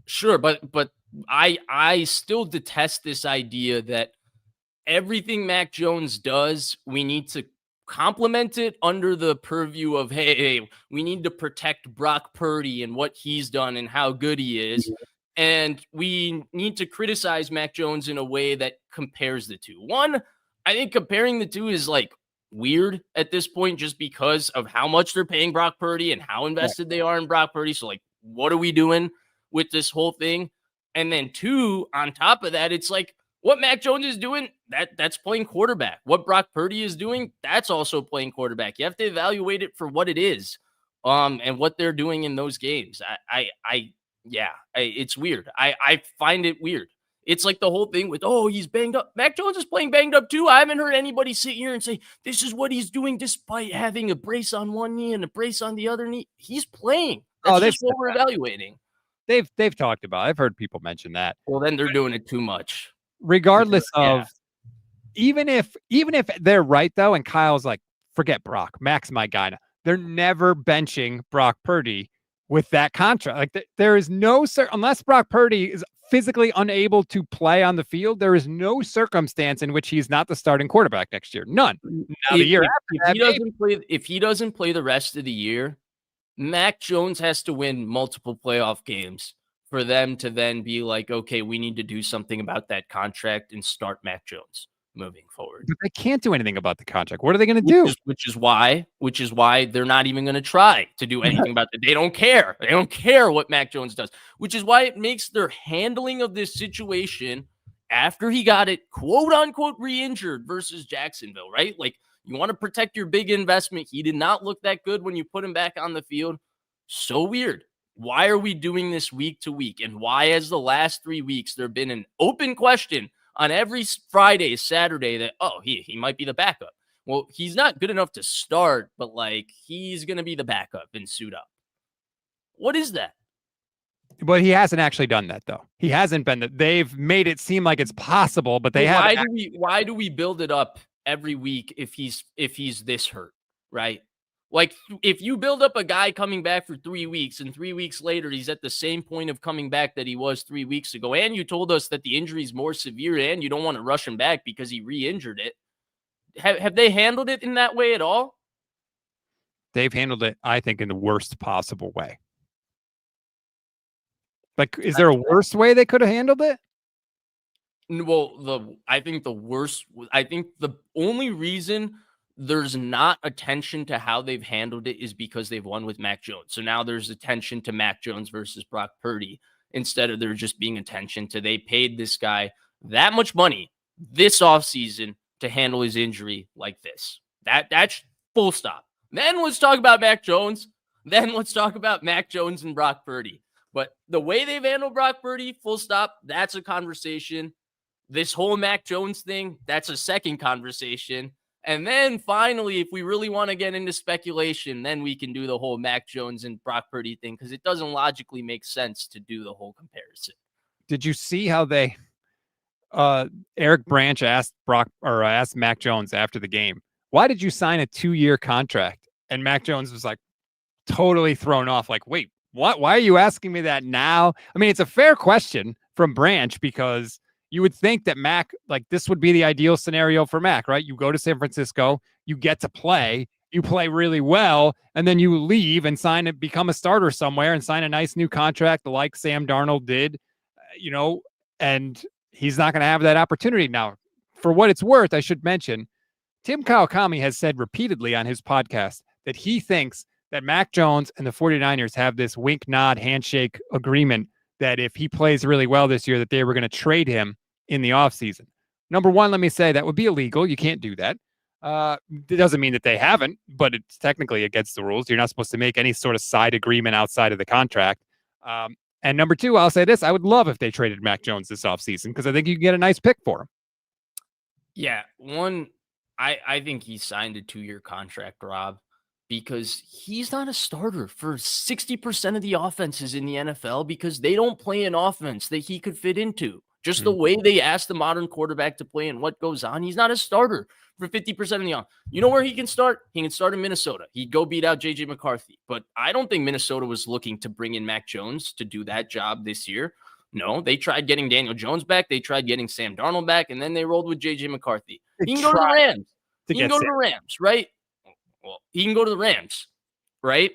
Sure, but I still detest this idea that everything Mac Jones does, we need to complement it under the purview of, hey, we need to protect Brock Purdy and what he's done and how good he is. And we need to criticize Mac Jones in a way that compares the two. One, I think comparing the two is like weird at this point just because of how much they're paying Brock Purdy and how invested they are in Brock Purdy. So like, what are we doing with this whole thing? And then two, on top of that, it's like what Mac Jones is doing, that's playing quarterback. What Brock Purdy is doing, that's also playing quarterback. You have to evaluate it for what it is, and what they're doing in those games. It's weird. I find it weird. It's like the whole thing with, he's banged up. Mac Jones is playing banged up too. I haven't heard anybody sit here and say, this is what he's doing despite having a brace on one knee and a brace on the other knee. He's playing. That's just what we're evaluating. They've talked about it. I've heard people mention that. Well, then they're doing it too much. Regardless of, even if they're right, though, and Kyle's like, forget Brock. Mac's my guy now. They're never benching Brock Purdy with that contract. Like there is no, unless Brock Purdy is physically unable to play on the field, there is no circumstance in which he's not the starting quarterback next year. None. Now, if he doesn't play the rest of the year, Mac Jones has to win multiple playoff games for them to then be like, okay, we need to do something about that contract and start Mac Jones moving forward. But they can't do anything about the contract. What are they going to do? Which is why they're not even going to try to do anything about it. They don't care. They don't care what Mac Jones does, which is why it makes their handling of this situation after he got it, quote unquote, re-injured versus Jacksonville, right? Like, you want to protect your big investment. He did not look that good when you put him back on the field. So weird. Why are we doing this week to week? And why has the last 3 weeks there been an open question on every Friday, Saturday that, he might be the backup? Well, he's not good enough to start, but like he's going to be the backup and suit up. What is that? But he hasn't actually done that, though. He hasn't been that. They've made it seem like it's possible, but they haven't. Why do we build it up every week if he's this hurt, right? Like, if you build up a guy coming back for 3 weeks and 3 weeks later, he's at the same point of coming back that he was 3 weeks ago, and you told us that the injury is more severe and you don't want to rush him back because he re-injured it. Have they handled it in that way at all? They've handled it, I think, in the worst possible way. Like, is there a worse way they could have handled it? Well, I think the only reason there's not attention to how they've handled it is because they've won with Mac Jones. So now there's attention to Mac Jones versus Brock Purdy instead of there just being attention to they paid this guy that much money this offseason to handle his injury like this. That's full stop. Then let's talk about Mac Jones. Then let's talk about Mac Jones and Brock Purdy. But the way they've handled Brock Purdy, full stop, that's a conversation. This whole Mac Jones thing, that's a second conversation. And then finally, if we really want to get into speculation, then we can do the whole Mac Jones and Brock Purdy thing because it doesn't logically make sense to do the whole comparison. Did you see how they Eric Branch asked Mac Jones after the game, why did you sign a 2-year contract? And Mac Jones was like totally thrown off, like, wait, what? Why are you asking me that now? I mean, it's a fair question, from Branch, because you would think that Mac, like, this would be the ideal scenario for Mac, right? You go to San Francisco, you get to play, you play really well, and then you leave and become a starter somewhere and sign a nice new contract like Sam Darnold did, and he's not going to have that opportunity. Now, for what it's worth, I should mention, Tim Kawakami has said repeatedly on his podcast that he thinks that Mac Jones and the 49ers have this wink, nod, handshake agreement that if he plays really well this year, that they were going to trade him in the offseason. Number one, let me say that would be illegal. You can't do that. It doesn't mean that they haven't, but it's technically against the rules. You're not supposed to make any sort of side agreement outside of the contract. And number two, I'll say this. I would love if they traded Mac Jones this offseason, because I think you can get a nice pick for him. Yeah, I think he signed a 2-year contract, Rob, because he's not a starter for 60% of the offenses in the NFL, because they don't play an offense that he could fit into. Just the way they ask the modern quarterback to play and what goes on, he's not a starter for 50% of the offense. You know where he can start? He can start in Minnesota. He'd go beat out J.J. McCarthy. But I don't think Minnesota was looking to bring in Mac Jones to do that job this year. No, they tried getting Daniel Jones back. They tried getting Sam Darnold back, and then they rolled with J.J. McCarthy. He can go to the Rams. He can go to the Rams, right? Well, he can go to the Rams, right?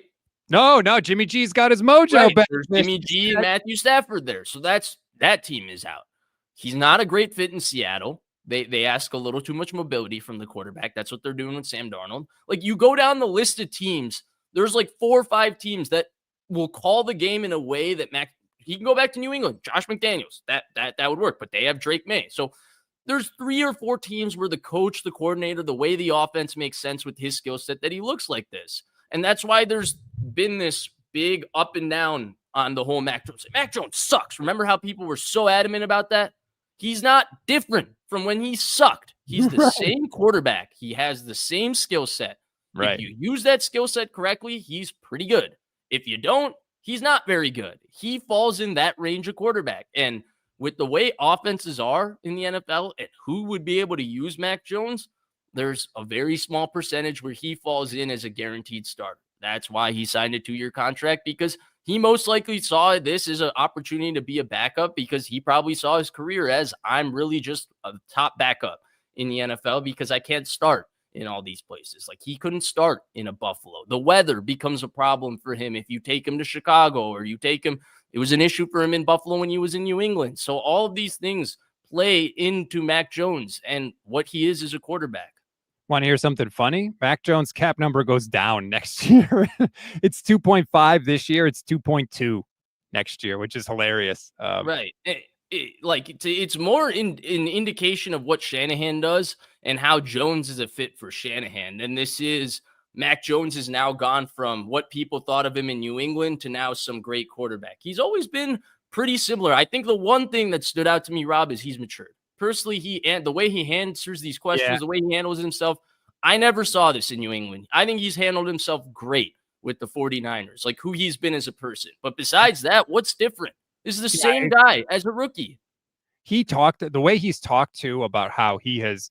No, Jimmy G's got his mojo back. There's Jimmy G and Matthew Stafford there. So that team is out. He's not a great fit in Seattle. They ask a little too much mobility from the quarterback. That's what they're doing with Sam Darnold. Like, you go down the list of teams, there's like 4 or 5 teams that will call the game in a way that he can go back to New England. Josh McDaniels, that would work, but they have Drake May. So there's 3 or 4 teams where the coach, the coordinator, the way the offense makes sense with his skill set, that he looks like this. And that's why there's been this big up and down on the whole Mac Jones. Mac Jones sucks. Remember how people were so adamant about that? He's not different from when he sucked. He's the same quarterback. He has the same skill set. Right. If you use that skill set correctly, he's pretty good. If you don't, he's not very good. He falls in that range of quarterback. And with the way offenses are in the NFL and who would be able to use Mac Jones, there's a very small percentage where he falls in as a guaranteed starter. That's why he signed a 2-year contract, because he most likely saw this as an opportunity to be a backup, because he probably saw his career as, I'm really just a top backup in the NFL because I can't start in all these places. Like, he couldn't start in a Buffalo. The weather becomes a problem for him if you take him to Chicago, or you take him. It was an issue for him in Buffalo when he was in New England. So all of these things play into Mac Jones and what he is as a quarterback. Want to hear something funny? Mac Jones' cap number goes down next year. It's 2.5 this year. It's 2.2 next year, which is hilarious. Right. It's more an indication of what Shanahan does and how Jones is a fit for Shanahan. And this is Mac Jones has now gone from what people thought of him in New England to now some great quarterback. He's always been pretty similar. I think the one thing that stood out to me, Rob, is he's matured. Personally, and the way he answers these questions, the way he handles himself, I never saw this in New England. I think he's handled himself great with the 49ers, like who he's been as a person. But besides that, what's different? This is the same guy as a rookie. The way he's talked to about how he has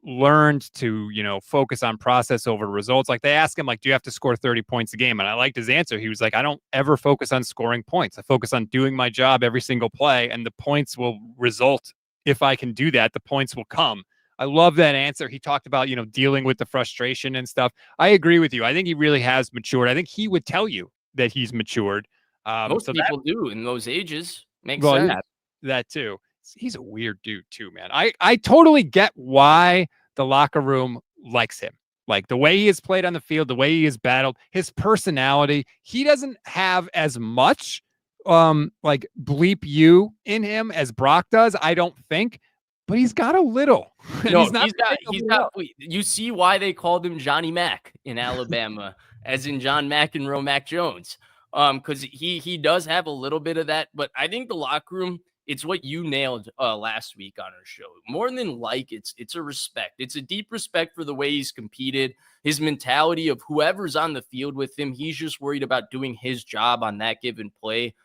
learned to, focus on process over results. Like, they ask him, like, do you have to score 30 points a game? And I liked his answer. He was like, I don't ever focus on scoring points. I focus on doing my job every single play, and the points will result. If I can do that, the points will come. I love that answer. He talked about, dealing with the frustration and stuff. I agree with you. I think he really has matured. I think he would tell you that he's matured. Most people do in those ages. Makes sense. Yeah, that too. He's a weird dude too, man. I totally get why the locker room likes him. Like, the way he has played on the field, the way he has battled, his personality. He doesn't have as much like bleep you in him as Brock does, I don't think, but he's got a little. No, he's got. You see why they called him Johnny Mac in Alabama, as in John McEnroe, Mac Jones, because he does have a little bit of that. But I think the locker room, it's what you nailed last week on our show. More than it's a respect. It's a deep respect for the way he's competed, his mentality of whoever's on the field with him. He's just worried about doing his job on that given play.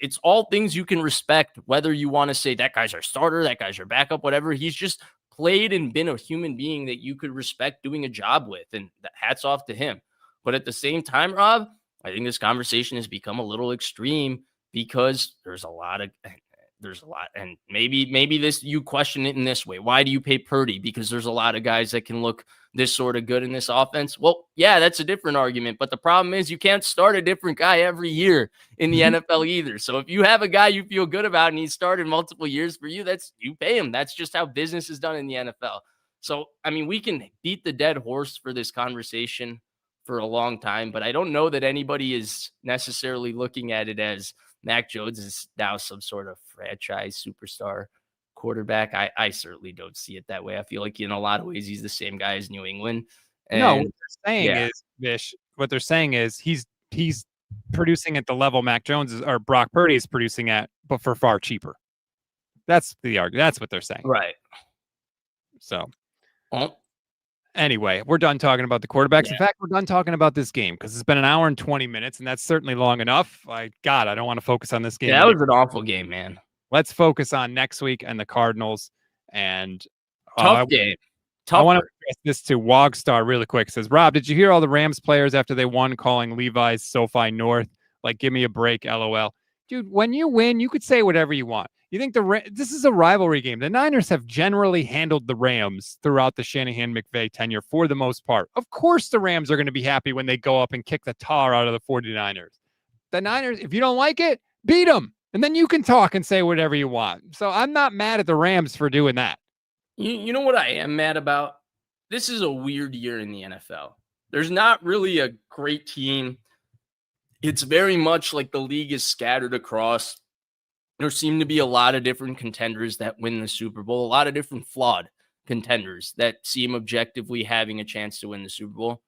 It's all things you can respect, whether you want to say that guy's our starter, that guy's our backup, whatever. He's just played and been a human being that you could respect doing a job with, and hats off to him. But at the same time, Rob, I think this conversation has become a little extreme, because there's a lot of, there's a lot. And maybe this, you question it in this way. Why do you pay Purdy? Because there's a lot of guys that can look this sort of good in this offense. Well, yeah, that's a different argument. But the problem is you can't start a different guy every year in the NFL either. So if you have a guy you feel good about and he's started multiple years for you, you pay him. That's just how business is done in the NFL. So, I mean, we can beat the dead horse for this conversation for a long time, but I don't know that anybody is necessarily looking at it as Mac Jones is now some sort of franchise superstar quarterback. I certainly don't see it that way. I feel like in a lot of ways, he's the same guy as New England. And no, what they're saying is, Vish, what they're saying is he's producing at the level Mac Jones or Brock Purdy is producing at, but for far cheaper. That's the argument. That's what they're saying. Right. So, anyway, we're done talking about the quarterbacks. Yeah. In fact, we're done talking about this game because it's been an hour and 20 minutes, and that's certainly long enough. I don't want to focus on this game. Yeah, that was an awful game, man. Let's focus on next week and the Cardinals. And tough game. I want to address this to Wogstar really quick. It says, Rob, did you hear all the Rams players after they won calling Levi's SoFi North? Like, give me a break, LOL. Dude, when you win, you could say whatever you want. You think this is a rivalry game. The Niners have generally handled the Rams throughout the Shanahan McVay tenure for the most part. Of course, the Rams are going to be happy when they go up and kick the tar out of the 49ers. The Niners, if you don't like it, beat them. And then you can talk and say whatever you want. So I'm not mad at the Rams for doing that. You know what I am mad about? This is a weird year in the NFL. There's not really a great team. It's very much like the league is scattered across. There seem to be a lot of different contenders that win the Super Bowl, a lot of different flawed contenders that seem objectively having a chance to win the Super Bowl,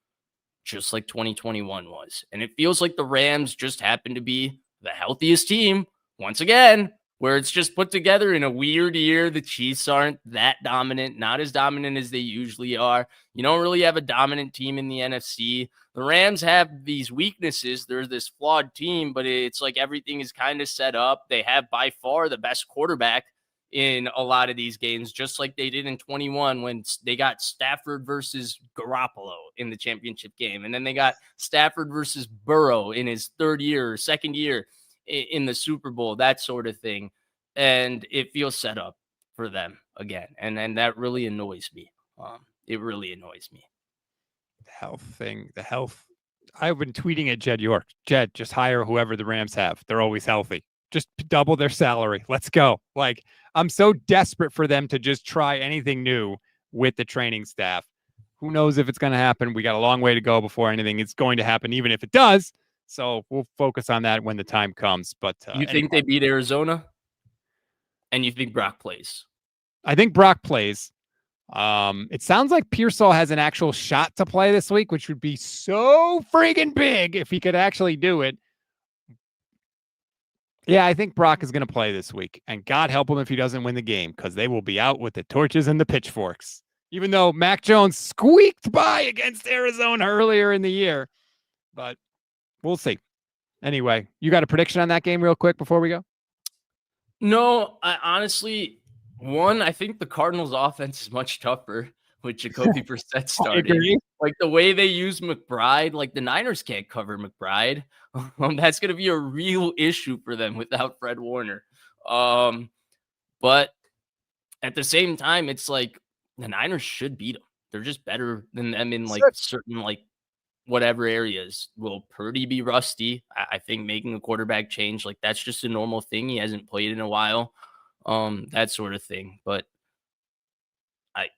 just like 2021 was. And it feels like the Rams just happen to be the healthiest team once again, where it's just put together in a weird year. The Chiefs aren't that dominant, not as dominant as they usually are. You don't really have a dominant team in the NFC. The Rams have these weaknesses. They're this flawed team, but it's like everything is kind of set up. They have by far the best quarterback in a lot of these games, just like they did in 21 when they got Stafford versus Garoppolo in the championship game. And then they got Stafford versus Burrow in his second year in the Super Bowl, that sort of thing. And it feels set up for them again. And that really annoys me. It really annoys me. The health. I've been tweeting at Jed York. Jed, just hire whoever the Rams have. They're always healthy. Just double their salary. Let's go. Like, I'm so desperate for them to just try anything new with the training staff. Who knows if it's going to happen? We got a long way to go before anything is going to happen, even if it does. So we'll focus on that when the time comes. But you think they beat Arizona? And you think Brock plays? I think Brock plays. It sounds like Pearsall has an actual shot to play this week, which would be so friggin' big if he could actually do it. Yeah, I think Brock is going to play this week, and God help him if he doesn't win the game, because they will be out with the torches and the pitchforks. Even though Mac Jones squeaked by against Arizona earlier in the year, but we'll see. Anyway, you got a prediction on that game real quick before we go? No, I honestly, I think the Cardinals offense is much tougher with Jacoby Brissett starting. Like the way they use McBride, like the Niners can't cover McBride. That's going to be a real issue for them without Fred Warner. But at the same time, it's like the Niners should beat them. They're just better than them in like certain like whatever areas. Will Purdy be rusty? I think making a quarterback change, like that's just a normal thing. He hasn't played in a while. That sort of thing. But I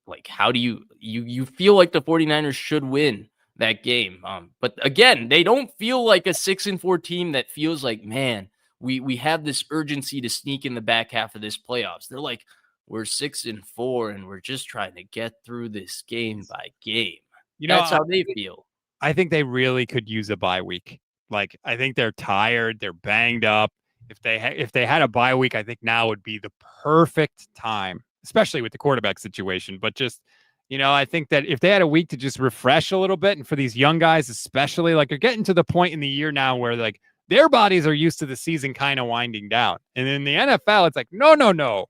like, how do you feel like the 49ers should win that game? But again, they don't feel like a 6-4 team that feels like, man, we have this urgency to sneak in the back half of this playoffs. They're like, we're 6-4 and we're just trying to get through this game by game. You know, that's how they feel. I think they really could use a bye week. Like, I think they're tired, they're banged up. If they had a bye week, I think now would be the perfect time, especially with the quarterback situation. But just, you know, I think that if they had a week to just refresh a little bit, and for these young guys especially, like they're getting to the point in the year now where like their bodies are used to the season kind of winding down. And in the NFL, it's like, no.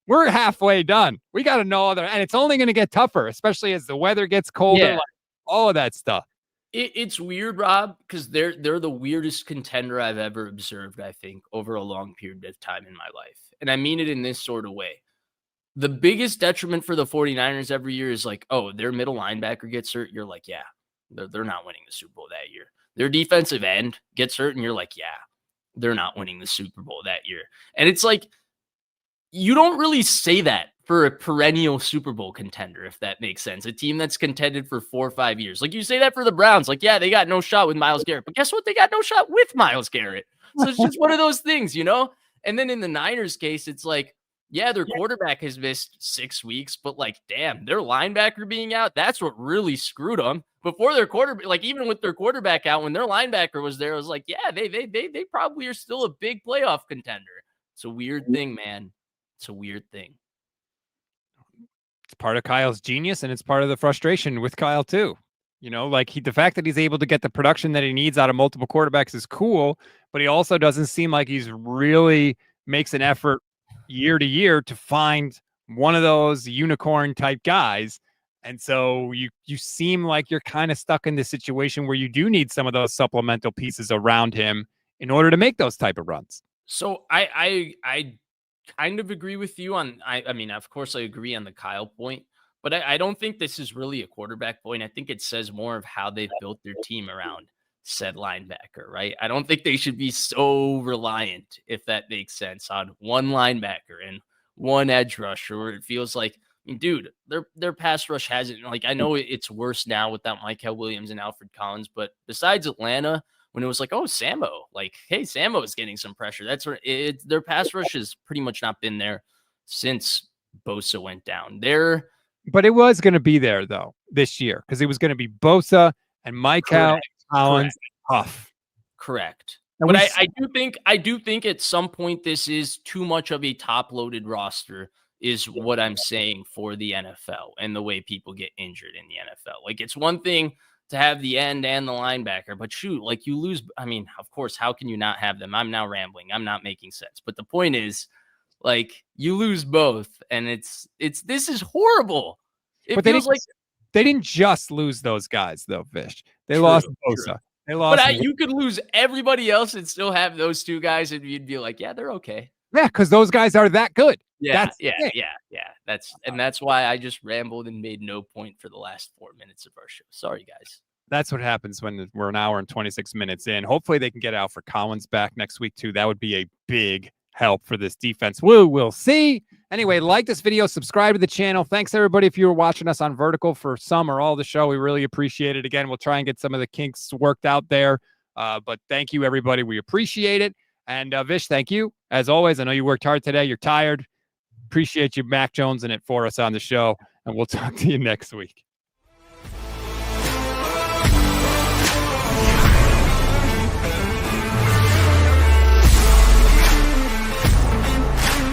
We're halfway done. We got to know and it's only going to get tougher, especially as the weather gets colder, like all of that stuff. It's weird, Rob, because they're the weirdest contender I've ever observed, I think, over a long period of time in my life. And I mean it in this sort of way. The biggest detriment for the 49ers every year is like, oh, their middle linebacker gets hurt. You're like, yeah, they're not winning the Super Bowl that year. Their defensive end gets hurt, and you're like, yeah, they're not winning the Super Bowl that year. And it's like, you don't really say that for a perennial Super Bowl contender, if that makes sense. A team that's contended for 4 or 5 years. Like you say that for the Browns. Like, yeah, they got no shot with Myles Garrett. But guess what? They got no shot with Myles Garrett. So it's just one of those things, you know? And then in the Niners case, it's like, yeah, their quarterback has missed 6 weeks, but like, damn, their linebacker being out, that's what really screwed them. Before their quarterback, like even with their quarterback out, when their linebacker was there, I was like, yeah, they probably are still a big playoff contender. It's a weird thing, man. It's a weird thing. It's part of Kyle's genius, and it's part of the frustration with Kyle too. You know, like the fact that he's able to get the production that he needs out of multiple quarterbacks is cool, but he also doesn't seem like he's really makes an effort year to year to find one of those unicorn type guys. And so you seem like you're kind of stuck in this situation where you do need some of those supplemental pieces around him in order to make those type of runs. So I kind of agree with you on, I mean, of course I agree on the Kyle point, but I don't think this is really a quarterback point. I think it says more of how they've built their team around said linebacker, right? I don't think they should be so reliant, if that makes sense, on one linebacker and one edge rusher, where it feels like, I mean, dude, their pass rush hasn't, like, I know it's worse now without Micah Williams and Alfred Collins, but besides Atlanta, when it was like, oh, Sambo, like, hey, Sambo is getting some pressure. That's where their pass rush has pretty much not been there since Bosa went down. But it was going to be there, though, this year, because it was going to be Bosa and Micah Collins. Huff. Correct. But I do think at some point this is too much of a top-loaded roster, is what I'm saying for the NFL and the way people get injured in the NFL. Like, it's one thing to have the end and the linebacker, but shoot, like you lose. I mean, of course, how can you not have them? I'm now rambling. I'm not making sense. But the point is, like, you lose both, and this is horrible. It feels like they didn't just lose those guys, though, Vish. They lost Bosa. They lost. But you could lose everybody else and still have those two guys, and you'd be like, yeah, they're okay. Yeah, because those guys are that good. Yeah. That's why I just rambled and made no point for the last 4 minutes of our show. Sorry, guys. That's what happens when we're an hour and 26 minutes in. Hopefully they can get Alfred Collins back next week, too. That would be a big help for this defense. We'll see. Anyway, like this video, subscribe to the channel. Thanks, everybody, if you were watching us on Vertical for some or all the show. We really appreciate it. Again, we'll try and get some of the kinks worked out there. But thank you, everybody. We appreciate it. And Vish, thank you. As always, I know you worked hard today. You're tired. Appreciate you, Mac Jones, in it for us on the show. And we'll talk to you next week.